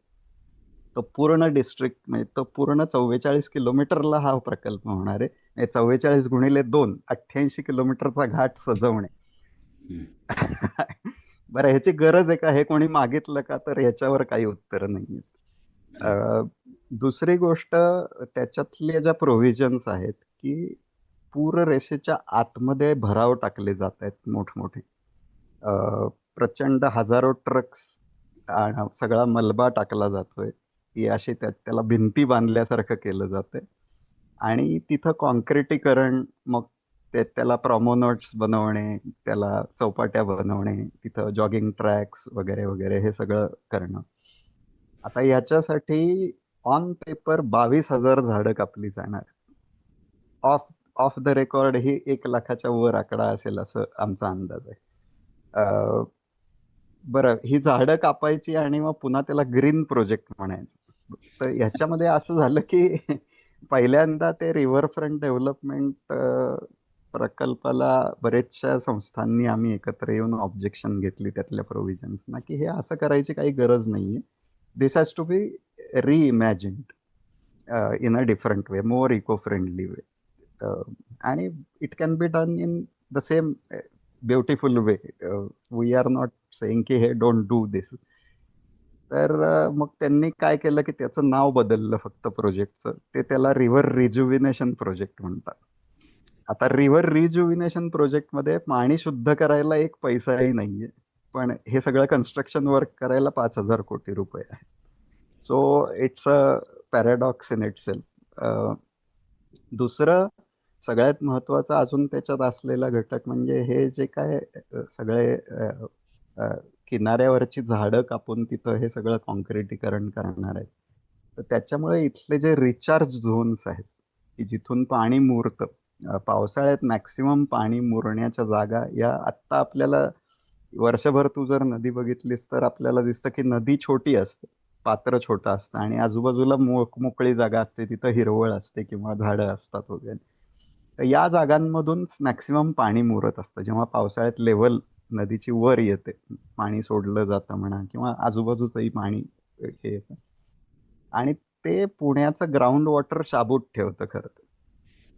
तो पूर्ण डिस्ट्रिक्ट म्हणजे तो पूर्ण 44 किलोमीटरला हा प्रकल्प होणार आहे. 44 × 2 88 किलोमीटरचा घाट सजवणे. बरं, ह्याची गरज आहे का, हे कोणी मागितलं का, तर ह्याच्यावर काही उत्तर नाहीये. दुसरी गोष्ट, त्याच्यातल्या ज्या प्रोव्हिजन्स आहेत की पूररेषेच्या आतमध्ये भराव टाकले जात आहेत मोठमोठे, प्रचंड हजारो ट्रक्स, सगळा मलबा टाकला जातोय, की अशी त्याला भिंती बांधल्यासारखं केलं जातंय. आणि तिथं कॉन्क्रिटीकरण, मग त्याला प्रॉमोनट्स बनवणे, त्याला चौपाट्या बनवणे, तिथं जॉगिंग ट्रॅक्स वगैरे वगैरे हे सगळं करणं. आता याच्यासाठी ऑन पेपर 22,000 झाडं कापली जाणार. ऑफ ऑफ द रेकॉर्ड ही 1 लाखाच्या वर आकडा असेल असं आमचा अंदाज आहे. बरं, ही झाडं कापायची आणि मग पुन्हा त्याला ग्रीन प्रोजेक्ट म्हणायचं. तर ह्याच्यामध्ये असं झालं की पहिल्यांदा ते रिव्हरफ्रंट डेव्हलपमेंट प्रकल्पाला बरेचशा संस्थांनी आम्ही एकत्र येऊन ऑब्जेक्शन घेतली त्यातल्या प्रोव्हिजन्सना, की हे असं करायची काही गरज नाहीये. This has to be reimagined in a different way, more eco friendly way. आणि it can be done in the same beautiful way. We are not saying की हे डोंट डू दिस. तर मग त्यांनी काय केलं की त्याचं नाव बदललं फक्त प्रोजेक्टचं, ते त्याला रिव्हर रिज्युविनेशन प्रोजेक्ट म्हणतात. आता रिव्हर रिज्युविनेशन प्रोजेक्टमध्ये पाणी शुद्ध करायला एक पैसाही नाहीये, पण हे सगळं कन्स्ट्रक्शन वर्क करायला 5,000 कोटी रुपये आहे. So it's a paradox in it self. दुसरं सगळ्यात महत्वाचं अजून त्याच्यात असलेला घटक म्हणजे हे जे काय सगळे किनाऱ्यावरची झाडं कापून तिथं हे सगळं कॉन्क्रिटीकरण करणार आहेत, तर त्याच्यामुळे इथले जे रिचार्ज झोन्स आहेत, की जिथून पाणी मुरतं, पावसाळ्यात मॅक्सिमम पाणी मुरण्याच्या जागा या आत्ता आपल्याला वर्षभर तू जर नदी बघितलीस तर आपल्याला दिसतं की नदी छोटी असते, पात्र छोटं असतं आणि आजूबाजूला मोकळी जागा असते, तिथं हिरवळ असते किंवा झाडं असतात वगैरे. तर या जागांमधून मॅक्सिमम पाणी मुरत असतं. जेव्हा पावसाळ्यात लेव्हल नदीची वर येते, पाणी सोडलं जातं म्हणा, किंवा आजूबाजूचंही पाणी हे येतं. आणि ते पुण्याचं ग्राउंड वॉटर शाबूत ठेवतं खरं तर.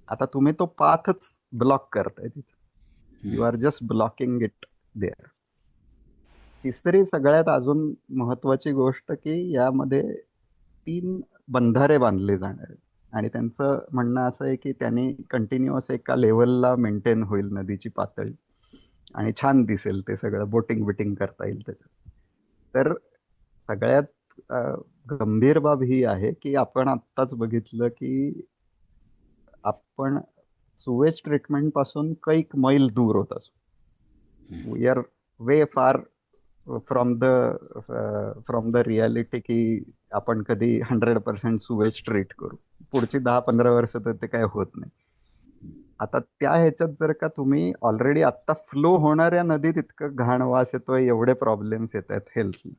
आता तुम्ही तो पाथच ब्लॉक करताय तिथे. You are just blocking it there. तिसरी सगळ्यात अजून महत्वाची गोष्ट की यामध्ये 3 बंधारे बांधले जाणार आहेत. आणि त्यांचं म्हणणं असं आहे की त्यांनी कंटिन्युअस एका लेवलला मेंटेन होईल नदीची पातळी आणि छान दिसेल ते सगळं, बोटिंग बिटिंग करता येईल त्याच्यात. तर सगळ्यात गंभीर बाब ही आहे की आपण आत्ताच बघितलं की आपण सुवेज ट्रीटमेंट पासून कैक मैल दूर होत असू. We R way far from the reality की आपण कधी 100% सुवेज ट्रीट करू. पुढची 10-15 वर्ष तर ते काय होत नाही. आता त्या ह्याच्यात जर का तुम्ही ऑलरेडी आत्ता फ्लो होणाऱ्या नदीत इतकं घाण वास येतोय, एवढे प्रॉब्लेम्स येत आहेत हेल्थला,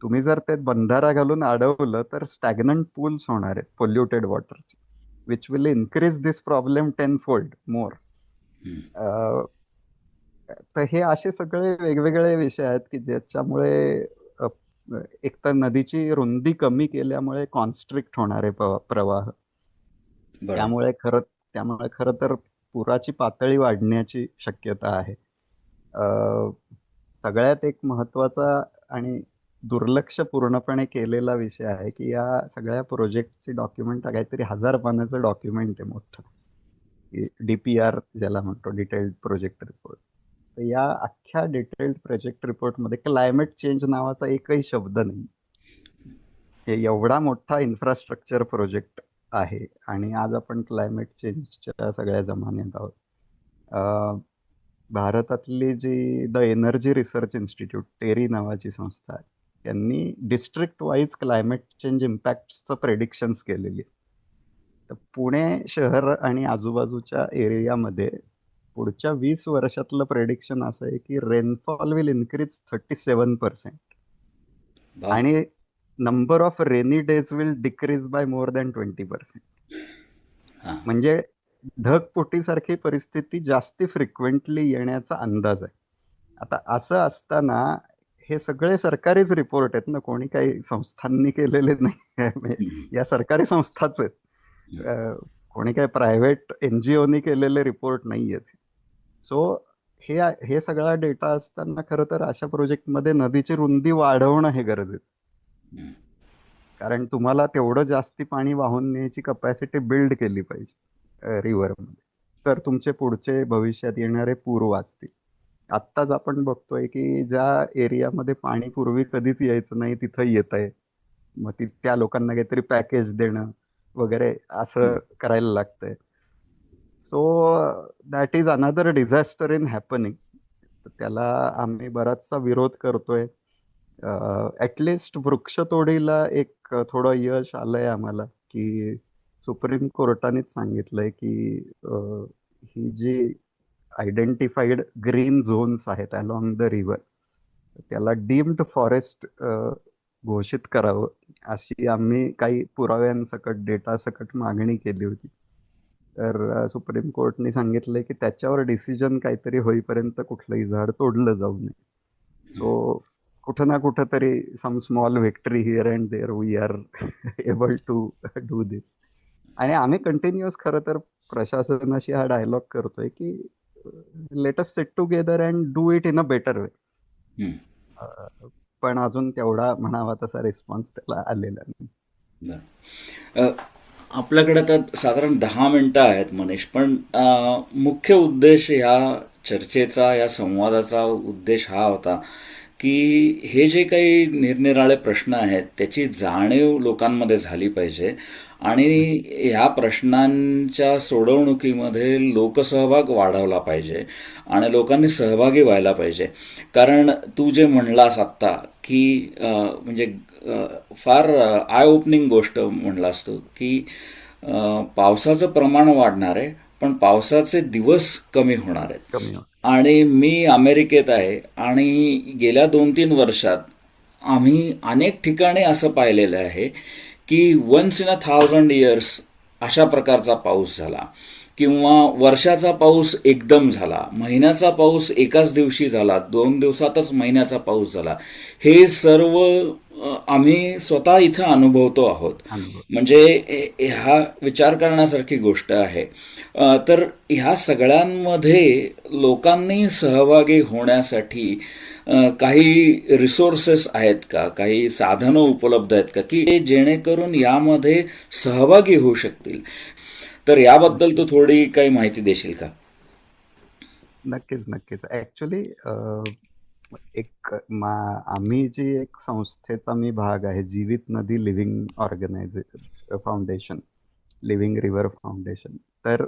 तुम्ही जर ते बंधारा घालून अडवलं तर स्टॅग्नंट पूल्स होणार आहेत पोल्युटेड वॉटरचे, which will increase this problem 10-fold more. तर हे असे सगळे वेगवेगळे विषय आहेत की ज्याच्यामुळे अ, एक तर नदीची रुंदी कमी केल्यामुळे कॉन्स्ट्रिक्ट होणारे प्रवाह, बरं. त्यामुळे खरं तर पुराची पातळी वाढण्याची शक्यता आहे. अ, सगळ्यात एक महत्वाचा आणि दुर्लक्ष पूर्णपणे केलेला विषय आहे की या सगळ्या प्रोजेक्टची डॉक्युमेंट काहीतरी 1000 पानाचं डॉक्युमेंट आहे मोठं, DPR ज्याला म्हणतो, डिटेल्ड प्रोजेक्ट रिपोर्ट. तर या अख्ख्या डिटेल्ड प्रोजेक्ट रिपोर्टमध्ये क्लायमेट चेंज नावाचा एकही शब्द नाही. हे एवढा मोठा इन्फ्रास्ट्रक्चर प्रोजेक्ट आहे आणि आज आपण क्लायमेट चेंजच्या सगळ्या जमान्यात आहोत. भारतातली जी the energy research institute, TERI नावाची संस्था आहे, त्यांनी डिस्ट्रिक्ट वाईज क्लायमेट चेंज इम्पॅक्टचं प्रेडिक्शन्स केलेली आहे. तर पुणे शहर आणि आजूबाजूच्या एरियामध्ये पुढच्या 20 वर्षातलं प्रेडिक्शन असं आहे की रेनफॉल विल इन्क्रीज 37% वा. आणि number of rainy days will decrease by more than 20%. हां. म्हणजे ढगफुटीसारखी परिस्थिती जास्ती फ्रिक्वेंटली येण्याचा अंदाज आहे. आता असं असताना हे सगळे सरकारीच रिपोर्ट आहेत ना, कोणी काही संस्थांनी केलेले नाही. या सरकारी संस्थाच आहेत. कोणी काही प्रायव्हेट NGOनी केलेले रिपोर्ट नाही आहेत. सो हे हे सगळा डेटा असताना खरं तर अशा प्रोजेक्टमध्ये नदीची रुंदी वाढवणं हे गरजेचं. कारण तुम्हाला तेवढं जास्ती पाणी वाहून न्यायची कपॅसिटी बिल्ड केली पाहिजे रिव्हरमध्ये, तर तुमचे पुढचे भविष्यात येणारे पूर वाचतील. आत्ताच आपण बघतोय की ज्या एरियामध्ये पाणी पूर्वी कधीच यायचं नाही तिथं येत आहे. मग त्या लोकांना काहीतरी पॅकेज देणं वगैरे असं करायला लागतंय. So that is another disaster in happening. त्याला आम्ही बराचसा विरोध करतोय. ॲटलिस्ट वृक्षतोडीला एक थोडं यश आलंय आम्हाला की सुप्रीम कोर्टानेच सांगितलंय की ही जी आयडेंटिफाईड ग्रीन झोन्स आहेत अलॉंग द रिव्हर, त्याला डीम्ड फॉरेस्ट घोषित करावं, अशी आम्ही काही पुराव्यांसकट, डेटा सकट मागणी केली होती. तर सुप्रीम कोर्टने सांगितलंय की त्याच्यावर डिसिजन काहीतरी होईपर्यंत कुठलंही झाड तोडलं जाऊ नये. सो कुठं ना कुठं तरी some small victory here and there we are able to do this. आणि आम्ही कंटिन्युअस खरं तर प्रशासनाशी हा डायलॉग करतोय की let us sit together and do it in a better way. पण अजून तेवढा म्हणावा तसा रिस्पॉन्स त्याला आलेला नाही. बरं. आपल्याकडे आता साधारण 10 मिनिटं आहेत मनीष, पण मुख्य उद्देश ह्या चर्चेचा, या संवादाचा उद्देश हा होता की हे जे काही निरनिराळे प्रश्न आहेत त्याची जाणीव लोकांमध्ये झाली पाहिजे आणि ह्या प्रश्नांच्या सोडवणुकीमध्ये लोकसहभाग वाढवला पाहिजे आणि लोकांनी सहभागी व्हायला पाहिजे. कारण तू जे म्हणलास आत्ता की म्हणजे फार आय ओपनिंग गोष्ट म्हणलास तू की पावसाचं प्रमाण वाढणार आहे पण पावसाचे दिवस कमी होणार आहेत. कमी होत. आणि मी अमेरिकेत आहे आणि गेल्या 2-3 वर्षात आम्ही अनेक ठिकाणी असं पाहिलेलं आहे की वन्स इन 1000 इयर्स अशा प्रकारचा पाऊस झाला किंवा वर्षाचा पाऊस एकदम झाला, महिन्याचा पाऊस एकाच दिवशी झाला, 2 दिवसातच महिन्याचा पाऊस झाला, हे सर्व आम्ही स्वतः इथं अनुभवतो आहोत. अनुभव. म्हणजे ह्या विचार करण्यासारखी गोष्ट आहे. तर ह्या सगळ्यांमध्ये लोकांनी सहभागी होण्यासाठी काही रिसोर्सेस आहेत का, काही साधनं उपलब्ध आहेत का, की जेणेकरून यामध्ये सहभागी होऊ शकतील? तर याबद्दल तू नक्कीच थोडी काही माहिती देशील का? नक्कीच नक्कीच ऍक्च्युली आम्ही जी एक संस्थेचा मी भाग आहे, जीवित नदी living organisation foundation, living river foundation. तर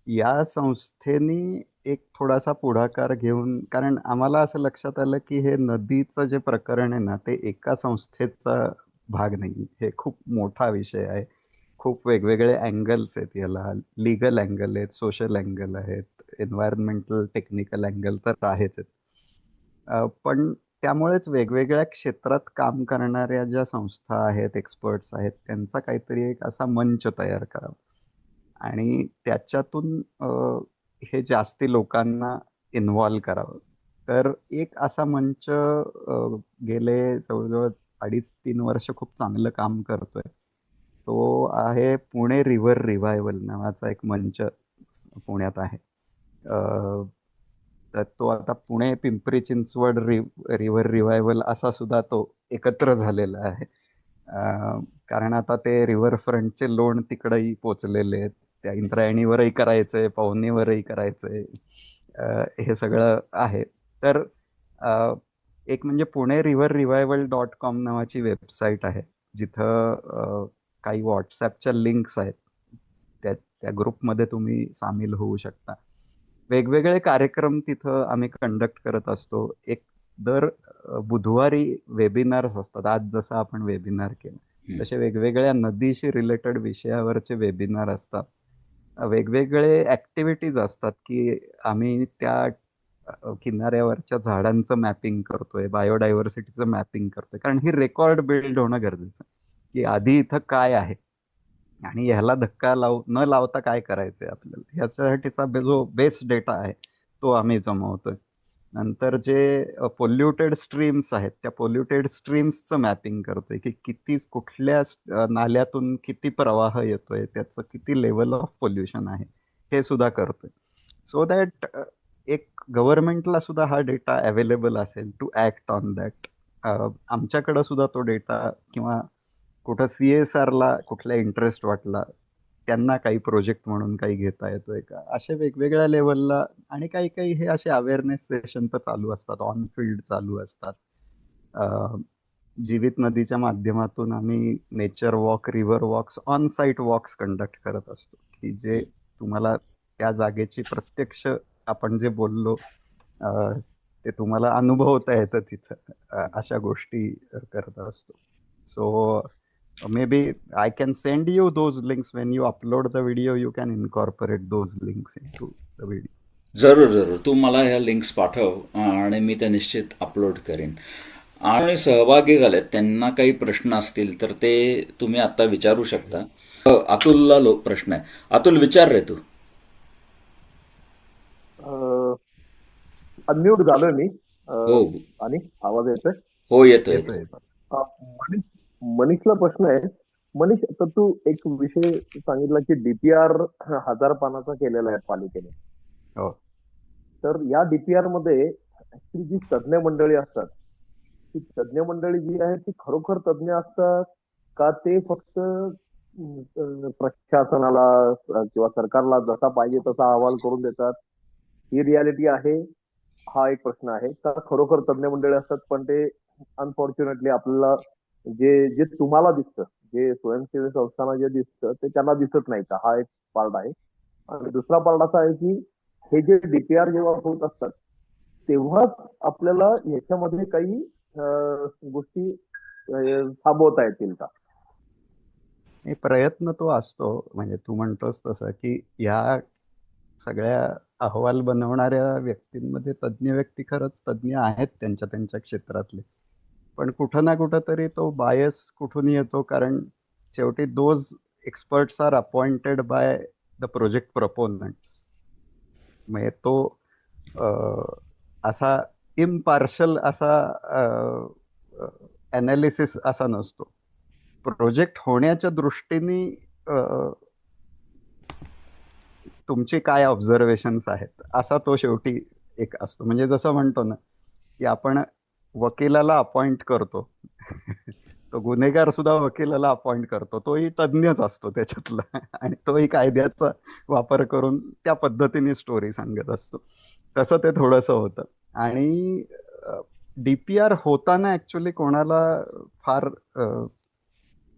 या संस्थेनी एक थोडासा पुढाकार घेऊन, कारण आम्हाला असं लक्षात आलं की हे नदीचं जे प्रकरण आहे ना, ते एका संस्थेचा भाग नाही, हे खूप मोठा विषय आहे. खूप वेगवेगळे अँगल्स आहेत याला. लीगल अँगल आहेत, सोशल अँगल आहेत, एन्व्हायरमेंटल टेक्निकल अँगल तर आहेच आहेत. पण त्यामुळेच वेगवेगळ्या क्षेत्रात काम करणाऱ्या ज्या संस्था आहेत, एक्सपर्ट्स आहेत, त्यांचा काहीतरी एक असा मंच तयार करावा आणि त्याच्यातून हे जास्ती लोकांना इन्व्हॉल्व करावं. तर एक असा मंच गेले जवळजवळ 2.5-3 वर्ष खूप चांगलं काम करतोय. तो आहे पुणे रिव्हर रिव्हायवल नावाचा एक मंच पुण्यात आहे. तर तो आता पुणे पिंपरी चिंचवड रिव्हर रिव्हायवल असा सुद्धा तो एकत्र झालेला आहे. कारण आता ते रिव्हरफ्रंटचे लोण तिकडंही पोचलेले आहेत. त्या इंद्रायणीवरही करायचंय, पवनीवरही करायचंय. हे सगळं आहे. तर अ, एक म्हणजे पुणे रिव्हर रिव्हायवल .com नावाची वेबसाईट आहे, जिथं काही व्हॉट्सॲपच्या लिंक्स आहेत. त्या ग्रुपमध्ये तुम्ही सामील होऊ शकता. वेगवेगळे कार्यक्रम तिथं आम्ही कंडक्ट करत असतो. एक दर बुधवारी वेबिनार्स असतात. आज जसं आपण वेबिनार केलं, तसे वेगवेगळ्या नदीशी रिलेटेड विषयावरचे वेबिनार असतात. वेगवेगळे ऍक्टिव्हिटीज असतात की आम्ही त्या किनाऱ्यावरच्या झाडांचं मॅपिंग करतोय, बायोडायव्हर्सिटीचं मॅपिंग करतोय, कारण ही रेकॉर्ड बिल्ड होणं गरजेचं आहे की आधी इथं काय आहे आणि ह्याला धक्का न लावता काय करायचंय आपल्याला, ह्याच्यासाठीचा जो बेस डेटा आहे तो आम्ही जमवतोय. नंतर जे पोल्युटेड स्ट्रीम्स आहेत, त्या पोल्युटेड स्ट्रीम्सचं मॅपिंग करतोय की किती कुठल्या नाल्यातून किती प्रवाह येतोय, त्याचं किती लेवल ऑफ पोल्युशन आहे, हे सुद्धा करतोय. सो दॅट एक गव्हर्नमेंटला सुद्धा हा डेटा अवेलेबल असेल टू ऍक्ट ऑन दॅट. आमच्याकडं सुद्धा तो डेटा, किंवा कुठं CSRला कुठला इंटरेस्ट वाटला, त्यांना काही प्रोजेक्ट म्हणून काही घेता येतोय का, अशा वेगवेगळ्या लेवलला. आणि काही काही हे असे अवेअरनेस सेशन तर चालू असतात, ऑन फील्ड चालू असतात. जीवित नदीच्या माध्यमातून आम्ही nature walk, river walks, on site walks conduct करत असतो, की जे तुम्हाला त्या जागेची प्रत्यक्ष, आपण जे बोललो ते तुम्हाला अनुभवता येतं तिथं. अशा गोष्टी करत असतो. So maybe I can send you those links. When you upload the video, you can incorporate those links into the video. जरूर जरूर, तू मला ह्या लिंक्स पाठव आणि मी त्या निश्चित अपलोड करेन. आणि सहभागी झालेत त्यांना काही प्रश्न असतील तर ते तुम्ही आता विचारू शकता. अतुलला प्रश्न आहे. अतुल, विचार रे तू. अनम्यूट झालोय मी. हो आणि आवाज येतोय? हो, येतो येतो. येतोय येतो. मनीष, मनीषला प्रश्न आहे. मनीष, तर तू एक विषय सांगितला की डीपीआर 1000 पानाचा केलेला आहे पालिकेने. हो. तर या डीपीआर मध्ये ऍक्च्युली जी तज्ज्ञ मंडळी असतात, ती तज्ज्ञ मंडळी जी आहे ती खरोखर तज्ज्ञ असतात का ते फक्त प्रशासनाला किंवा सरकारला जसा पाहिजे तसा अहवाल करून देतात, ही रियालिटी आहे? हा एक प्रश्न आहे. का खरोखर तज्ज्ञ मंडळी असतात पण ते अनफॉर्च्युनेटली आपल्याला जे जे तुम्हाला दिसतं, जे स्वयंसेवी संस्थांना जे दिसतं ते त्यांना दिसत नाही का? हा एक पार्ट आहे. आणि दुसरा पार्ट असा आहे की हे जे डीपीआर जेव्हा होत असतात तेव्हाच आपल्याला ह्याच्यामध्ये काही गोष्टी थांबवता येतील का? हे प्रयत्न तो असतो, म्हणजे तू म्हणतोस तसं की या सगळ्या अहवाल बनवणाऱ्या व्यक्तींमध्ये तज्ज्ञ व्यक्ती खरंच तज्ज्ञ आहेत त्यांच्या त्यांच्या क्षेत्रातले. पण कुठं ना कुठं तरी तो बायस कुठून येतो, कारण शेवटी those experts are appointed by the project proponents. म्हणजे तो असा इम्पार्शल असा ॲनालिसिस असा नसतो. प्रोजेक्ट होण्याच्या दृष्टीने तुमचे काय ऑब्झर्वेशन्स आहेत असा तो शेवटी एक असतो. म्हणजे जसं म्हणतो ना की आपण वकिलाला अपॉइंट करतो तो गुन्हेगार सुद्धा वकिलाला अपॉइंट करतो, तोही तज्ज्ञच असतो त्याच्यातला आणि तोही कायद्याचा वापर करून त्या पद्धतीने स्टोरी सांगत असतो. तसं ते थोडंसं होतं. आणि डीपीआर होताना ऍक्च्युली कोणाला फार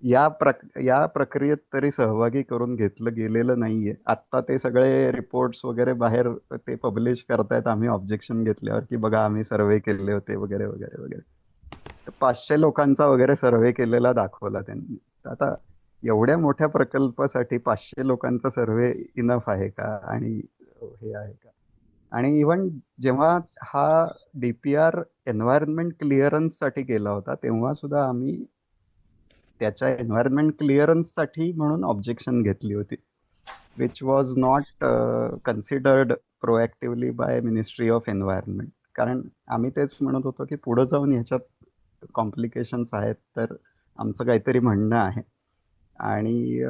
या प्रक्रियेत तरी सहभागी करून घेतलं गेलेलं नाहीये. आत्ता ते सगळे रिपोर्ट्स वगैरे बाहेर ते पब्लिश करतायत, आम्ही ऑब्जेक्शन घेतल्यावर की बघा आम्ही सर्वे केले होते वगैरे वगैरे वगैरे. 500 लोकांचा वगैरे सर्वे केलेला दाखवला त्यांनी. आता एवढ्या मोठ्या प्रकल्पासाठी 500 लोकांचा सर्वे इनफ आहे का आणि हे आहे का? आणि इव्हन जेव्हा हा डीपीआर एन्व्हायरमेंट क्लिअरन्स साठी केला होता तेव्हा सुद्धा आम्ही त्याच्या एन्व्हायरमेंट क्लिअरन्स साठी म्हणून ऑब्जेक्शन घेतली होती, which was not considered proactively by ministry of environment. कारण आम्ही तेच म्हणत होतो की पुढे जाऊन ह्याच्यात कॉम्प्लिकेशन्स आहेत, तर आमचं काहीतरी म्हणणं आहे. आणि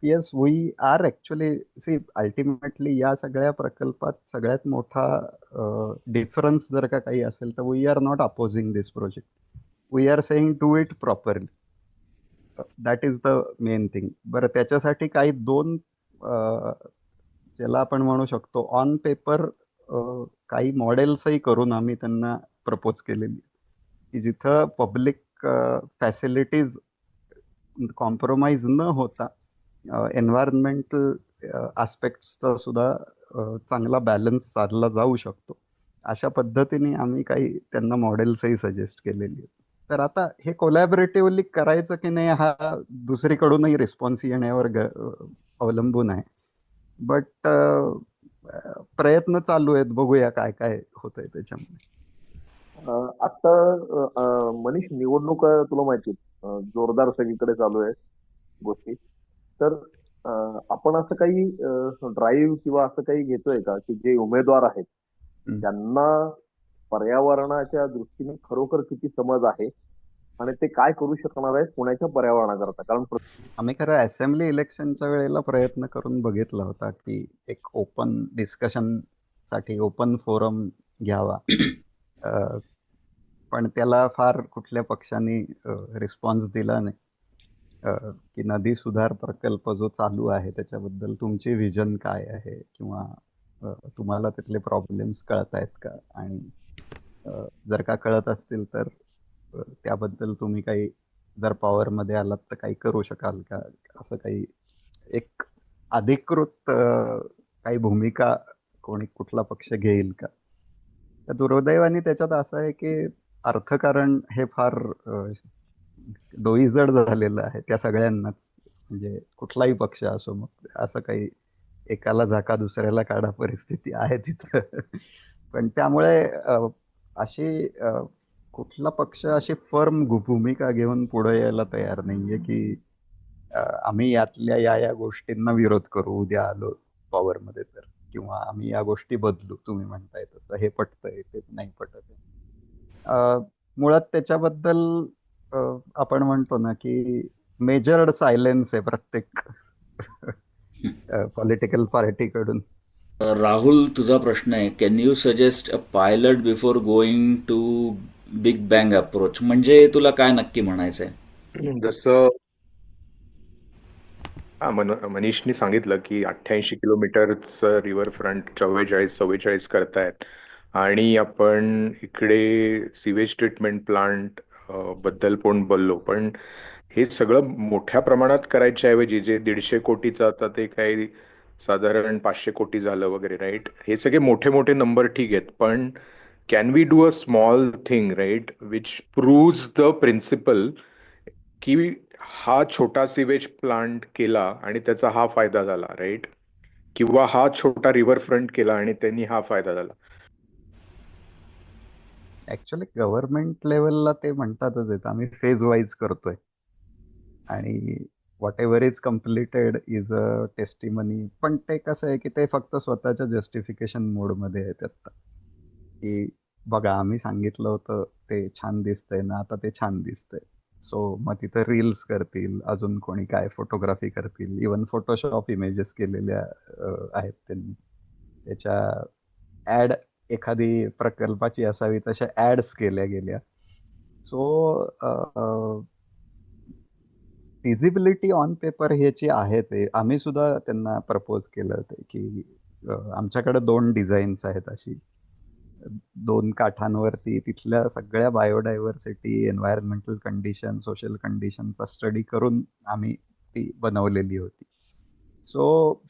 yes, we are actually see ultimately या सगळ्या प्रकल्पात सगळ्यात मोठा डिफरन्स जर का काही असेल तर we are not opposing this project. We are saying do it properly. That is the main thing. बरं, त्याच्यासाठी काही दोन ज्याला आपण म्हणू शकतो ऑन पेपर काही मॉडेल्सही करून आम्ही त्यांना प्रपोज केलेली की जिथं पब्लिक फॅसिलिटीज कॉम्प्रोमाइज न होता एन्व्हायरमेंटल आस्पेक्ट्सचा सुद्धा चांगला बॅलन्स साधला जाऊ शकतो, अशा पद्धतीने आम्ही काही त्यांना मॉडेल्सही सजेस्ट केलेली आहेत. तर आता हे कोलॅबरेटिव्हली करायचं की नाही हा दुसरीकडूनही रिस्पॉन्स येण्यावर अवलंबून आहे. बट प्रयत्न चालू आहेत, बघूया काय काय होतंय त्याच्यामध्ये. आता मनीष, निवडणूक तुला माहिती जोरदार सगळीकडे चालू आहे गोष्टी. तर आपण असं काही ड्राईव्ह किंवा असं काही घेतोय का की जे उमेदवार आहेत त्यांना पर्यावरणाच्या दृष्टीने खरोखर किती समज आहे आणि ते काय करू शकणार आहेत पुण्याच्या पर्यावरणाकरता? कारण आम्ही खरं असेंब्ली इलेक्शनच्या वेळेला प्रयत्न करून बघितला होता की एक ओपन डिस्कशन साठी ओपन फोरम घ्यावा, पण त्याला फार कुठल्या पक्षाने रिस्पॉन्स दिला नाही. की नदी सुधार प्रकल्प जो चालू आहे त्याच्याबद्दल तुमची व्हिजन काय आहे, किंवा तुम्हाला तिथले प्रॉब्लेम्स कळत आहेत का, आणि जर का कळत असतील तर त्याबद्दल तुम्ही काही जर पॉवरमध्ये आलात तर काही करू शकाल का, असं काही एक अधिकृत काही भूमिका कोणी कुठला पक्ष घेईल का. तर दुर्दैवाने त्याच्यात असं आहे की अर्थकारण हे फार डोईजड झालेलं आहे त्या सगळ्यांनाच. म्हणजे कुठलाही पक्ष असो, मग असं काही एकाला झाका दुसऱ्याला काढा परिस्थिती आहे तिथं. पण त्यामुळे अशी कुठला पक्ष अशी फर्म भूमिका घेऊन पुढे यायला तयार नाहीये की आम्ही यातल्या या गोष्टींना विरोध करू उद्या आलो पॉवरमध्ये तर, किंवा आम्ही या गोष्टी बदलू, तुम्ही म्हणताय तसं हे पटतंय ते नाही पटत. मुळात त्याच्याबद्दल आपण म्हणतो ना की मेजर्ड सायलेन्स आहे प्रत्येक पॉलिटिकल पार्टीकडून. राहुल, तुझा प्रश्न आहे, can you suggest a pilot before going to big bang approach? म्हणजे तुला काय नक्की म्हणायचंय? जसं मनीषनी सांगितलं की 88 किलोमीटरचं रिव्हरफ्रंट 44-44 करतायत आणि आपण इकडे सिवेज ट्रीटमेंट प्लांट बद्दल पण बोललो, पण हे सगळं मोठ्या प्रमाणात करायच्या ऐवजी जे 150 कोटीचं आता ते काही साधारण 500 कोटी झालं वगैरे, राईट, हे सगळे मोठे मोठे नंबर ठीक आहेत, पण can we do a small thing, right, which proves the principle की हा छोटा सिवेज प्लांट केला आणि त्याचा हा फायदा झाला, राईट, किंवा हा छोटा रिव्हरफ्रंट केला आणि त्यांनी हा फायदा झाला. ऍक्च्युली गव्हर्नमेंट लेवलला ते म्हणतातच आहेत आम्ही फेज वाईज करतोय, आणि what ever is completed is a testimony. पण ते कसं आहे की ते फक्त स्वतःच्या जस्टिफिकेशन मोडमध्ये आहेत आता, की बघा आम्ही सांगितलं होतं ते छान दिसतंय ना, आता ते छान दिसतंय. सो मग तिथे रील्स करतील, अजून कोणी काय फोटोग्राफी करतील, इवन फोटोशॉप इमेजेस केलेल्या आहेत त्यांनी. त्याच्या ॲड एखादी प्रकल्पाची असावी तशा ॲड्स केल्या गेल्या. सो फिजिबिलिटी ऑन पेपर ह्याची आहेच आहे. आम्ही सुद्धा त्यांना प्रपोज केलं होतं की आमच्याकडे 2 डिझाईन्स आहेत अशी. 2 काठांवरती तिथल्या सगळ्या बायोडायव्हर्सिटी, एन्व्हायरमेंटल कंडिशन, सोशल कंडिशनचा स्टडी करून आम्ही ती बनवलेली होती. सो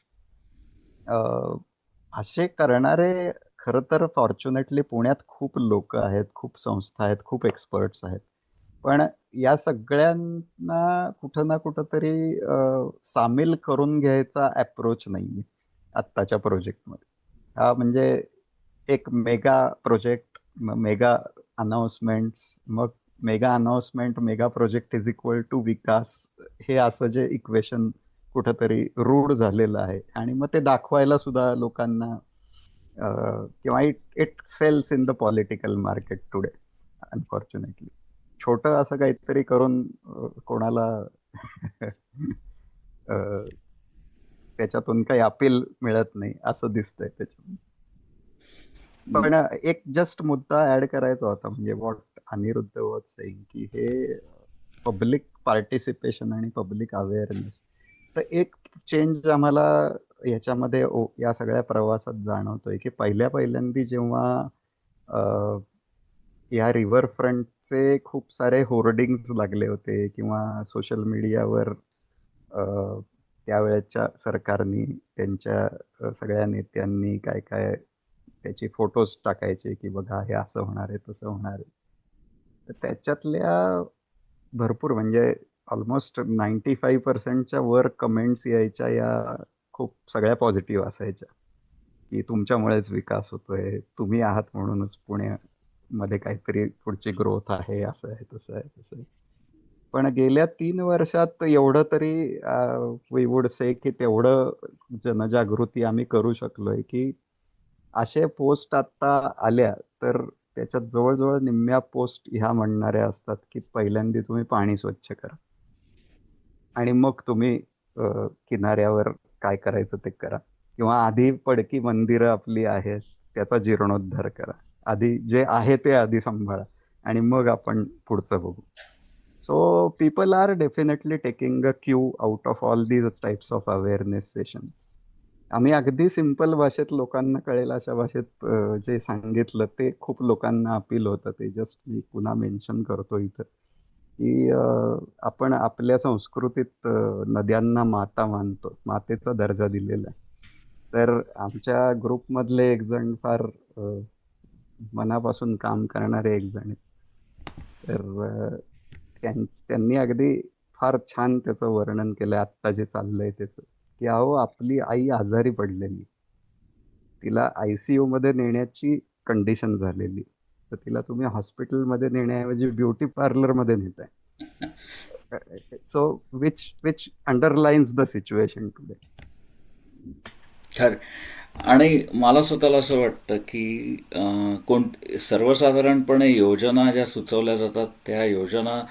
असे करणारे खरं तर फॉर्च्युनेटली पुण्यात खूप लोक आहेत, खूप संस्था आहेत, खूप एक्सपर्ट्स आहेत. पण या सगळ्यांना कुठं ना कुठंतरी सामील करून घ्यायचा अप्रोच नाहीये आत्ताच्या प्रोजेक्टमध्ये. हा म्हणजे एक मेगा प्रोजेक्ट, मेगा अनाउन्समेंट्स, मग mega announcement, mega project is equal to विकास, हे असं जे इक्वेशन कुठंतरी रूढ झालेलं आहे. आणि मग ते दाखवायला सुद्धा लोकांना किंवा it it sells in the political market today unfortunately. छोटं असं काहीतरी करून कोणाला अ, त्याच्यातून काही अपील मिळत नाही असं दिसतंय त्याच्यातून. पण एक जस्ट मुद्दा ऍड करायचा होता, म्हणजे व्हॉट अनिरुद्ध वॉज सेइंग, की हे पब्लिक पार्टिसिपेशन आणि पब्लिक अवेअरनेस. तर एक चेंज आम्हाला याच्यामध्ये या सगळ्या प्रवासात जाणवतोय, की पहिल्यांदी जेव्हा अ, या रिव्हरफ्रंटचे खूप सारे होर्डिंग्स लागले होते किंवा सोशल मीडियावर त्यावेळेच्या सरकारनी, त्यांच्या सगळ्या नेत्यांनी काय काय त्याचे फोटोज टाकायचे, की बघा हे असं होणार आहे, तसं होणार आहे. तर त्याच्यातल्या भरपूर म्हणजे ऑलमोस्ट 95% वर कमेंट्स यायच्या, या खूप सगळ्या पॉझिटिव्ह असायच्या, की तुमच्यामुळेच विकास होतोय, तुम्ही आहात म्हणूनच पुण्यामध्ये काहीतरी पुढची ग्रोथ आहे, असं आहे, तसं आहे, तसं आहे. पण गेल्या 3 वर्षात एवढं तरी वी वुड से की तेवढं जनजागृती आम्ही करू शकलोय, की असे पोस्ट आता आल्या तर त्याच्यात जवळजवळ निम्म्या पोस्ट ह्या म्हणणाऱ्या असतात, की पहिल्यांदा तुम्ही पाणी स्वच्छ करा आणि मग तुम्ही किनाऱ्यावर काय करायचं ते करा, किंवा आधी पडकी मंदिरं आपली आहेत त्याचा जीर्णोद्धार करा, आधी जे आहे ते आधी सांभाळा आणि मग आपण पुढचं बघू. So people are definitely taking a cue out of all these types of awareness sessions. आम्ही अगदी सिंपल भाषेत लोकांना कळेल अशा भाषेत जे सांगितलं ते खूप लोकांना अपील होतं. ते जस्ट मी पुन्हा मेन्शन करतो इथं, की आपण आपल्या संस्कृतीत नद्यांना माता मानतो, मातेचा दर्जा दिलेला आहे. तर आमच्या ग्रुपमधले एक जण फार मनापासून काम करणारे एक जण आहेत. तर त्यांनी अगदी फार छान त्याचं वर्णन केलंय आत्ता जे चाललंय त्याचं, की अहो आपली आई आजारी पडलेली, तिला आयसीयू मध्ये नेण्याची कंडिशन झालेली, तर तिला तुम्ही हॉस्पिटलमध्ये नेण्याऐवजी ब्युटी पार्लर मध्ये नेताय. So which which underlines the situation today. खरं. आणि मला स्वतःला असं वाटतं की सर्वसाधारणपणे योजना ज्या सुचवल्या जातात त्या योजना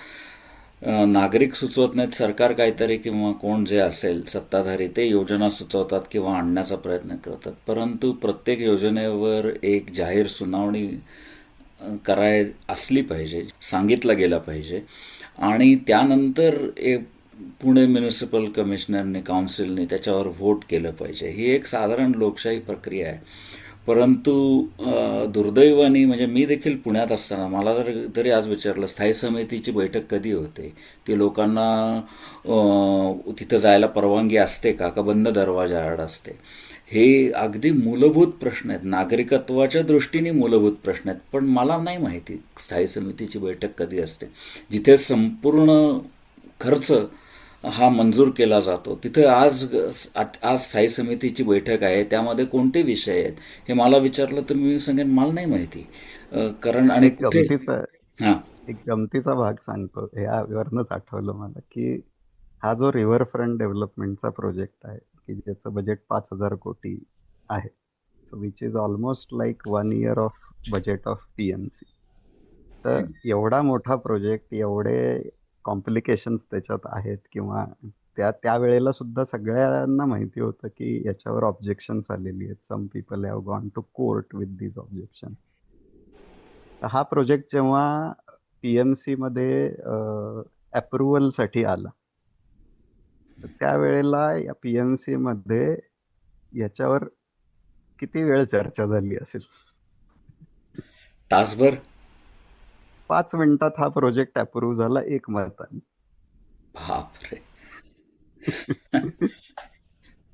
नागरिक सुचवत नाहीत, सरकार काहीतरी किंवा कोण जे असेल सत्ताधारी ते योजना सुचवतात किंवा आणण्याचा प्रयत्न करतात. परंतु प्रत्येक योजनेवर एक जाहीर सुनावणी असली पाहिजे, सांगितलं गेलं पाहिजे आणि त्यानंतर पुणे म्युनिसिपल कमिशनरने, काउन्सिलने त्याच्यावर व्होट केलं पाहिजे. ही एक साधारण लोकशाही प्रक्रिया आहे. परंतु दुर्दैवाने म्हणजे मी देखील पुण्यात असताना मला जरी आज विचारलं स्थायी समितीची बैठक कधी होते, ती लोकांना तिथं जायला परवानगी असते का बंद दरवाजा आड असते, हे अगदी मूलभूत प्रश्न आहेत, नागरिकत्वाच्या दृष्टीने मूलभूत प्रश्न आहेत. पण मला नाही माहिती स्थायी समितीची बैठक कधी असते, जिथे संपूर्ण खर्च हा मंजूर केला जातो. तिथं आज स्थायी समितीची बैठक आहे, त्यामध्ये कोणते विषय आहेत हे मला विचारलं तर मी सांगेन मला नाही माहिती. कारण आणि एक कुठे. हां. गमतीचा भाग सांगतो, ह्यावरनच आठवलं मला, की हा जो रिव्हरफ्रंट डेव्हलपमेंटचा प्रोजेक्ट आहे की ज्याचं बजेट 5,000 कोटी आहे, so which is almost like 1 year of budget of PMC. तर एवढा मोठा प्रोजेक्ट, एवढे कॉम्प्लिकेशन्स त्याच्यात आहेत, किंवा त्यावेळेला सुद्धा सगळ्यांना माहिती होतं की याच्यावर ऑब्जेक्शन्स आलेली आहेत. Some people have gone to court with these objection. हा प्रोजेक्ट जेव्हा पीएमसी मध्ये अप्रुव्हलसाठी आला, तर त्यावेळेला या पीएमसी मध्ये याच्यावर किती वेळ चर्चा झाली असेल? तासभर. 5 मिनिटात हा प्रोजेक्ट अप्रूव्ह झाला एकमताने. बापरे.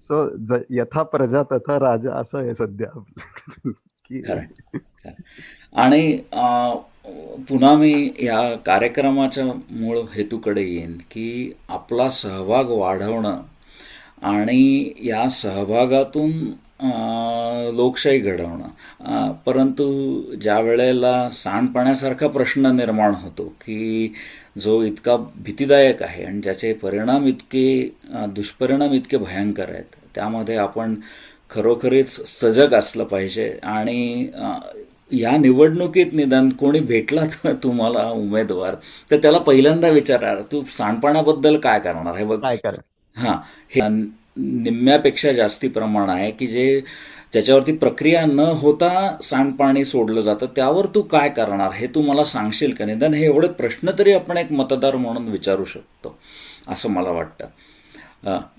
सो यथा प्रजा तथा राजा असं आहे सध्या आपलं की खरं खरं. आणि पुन्हा मी या कार्यक्रमाच्या मूळ हेतूकडे येईन की आपला सहभाग वाढवणं आणि या सहभागातून लोकशाही घडवणं. परंतु ज्या वेळेला सांडपाण्यासारखा प्रश्न निर्माण होतो की जो इतका भीतीदायक आहे आणि ज्याचे परिणाम दुष्परिणाम इतके भयंकर आहेत, त्यामध्ये आपण खरोखरीच सजग असलं पाहिजे. आणि या निवडणुकीत निदान कोणी भेटला तर तुम्हाला उमेदवार, तर त्याला पहिल्यांदा विचारा, तू सांडपाण्याबद्दल काय करणार आहे? बघ, काय करा. हां, हे निम्म्यापेक्षा जास्ती प्रमाण आहे की ज्याच्यावरती प्रक्रिया न होता सांडपाणी सोडलं जातं, त्यावर तू काय करणार हे तू मला सांगशील का? निदान हे एवढे प्रश्न तरी आपण एक मतदार म्हणून विचारू शकतो असं मला वाटतं.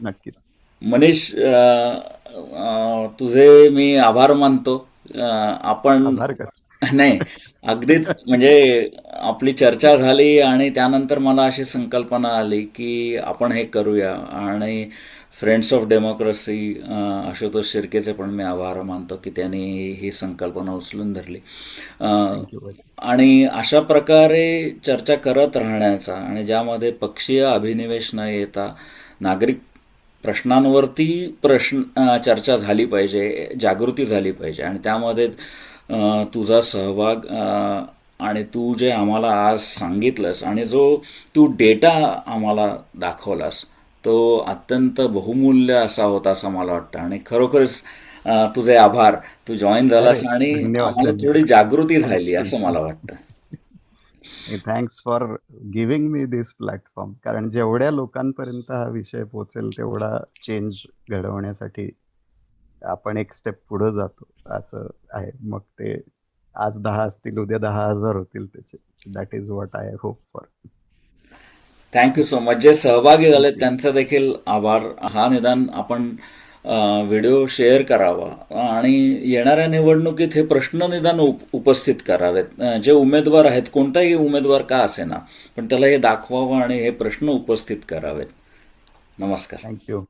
नक्कीच. मनीष, तुझे मी आभार मानतो. आपण आभार कसं? नाही, अगदीच म्हणजे आपली चर्चा झाली आणि त्यानंतर मला अशी संकल्पना आली की आपण हे करूया. आणि फ्रेंड्स ऑफ डेमोक्रेसी आशुतोष शिर्केचे पण मी आभार मानतो की त्यांनी ही संकल्पना उचलून धरली. थँक्यू. आणि अशा प्रकारे चर्चा करत राहण्याचा, आणि ज्यामध्ये पक्षीय अभिनिवेश न येता नागरिक प्रश्नांवरती चर्चा झाली पाहिजे, जागृती झाली पाहिजे. आणि त्यामध्ये तुझा सहभाग आणि तू जे आम्हाला आज सांगितलंस आणि जो तू डेटा आम्हाला दाखवलास तो अत्यंत बहुमूल्य असा होता असं मला वाटतं. आणि खरोखरच तुझे आभार. तू जॉईन झालास आणि धन्यवाद. आम्हाला थोडी जागृती झाली असं मला वाटतं. Thanks for giving me this platform. कारण जेवढ्या लोकांपर्यंत हा विषय पोहोचेल तेवढा चेंज घडवण्यासाठी आपण एक स्टेप पुढे जातो असं आहे. मग ते आज 10 असतील, उद्या 10,000 होतील त्याचे. That is what I hope for. Thank you so much. जे सहभागी झाले त्यांचा देखील आभार. हा निदान आपण व्हिडिओ शेअर करावा आणि येणाऱ्या निवडणुकीत हे प्रश्न निदान उपस्थित करावेत. जे उमेदवार आहेत, कोणताही उमेदवार का असेना, पण त्याला हे दाखवावं आणि हे प्रश्न उपस्थित करावेत. नमस्कार. थँक्यू.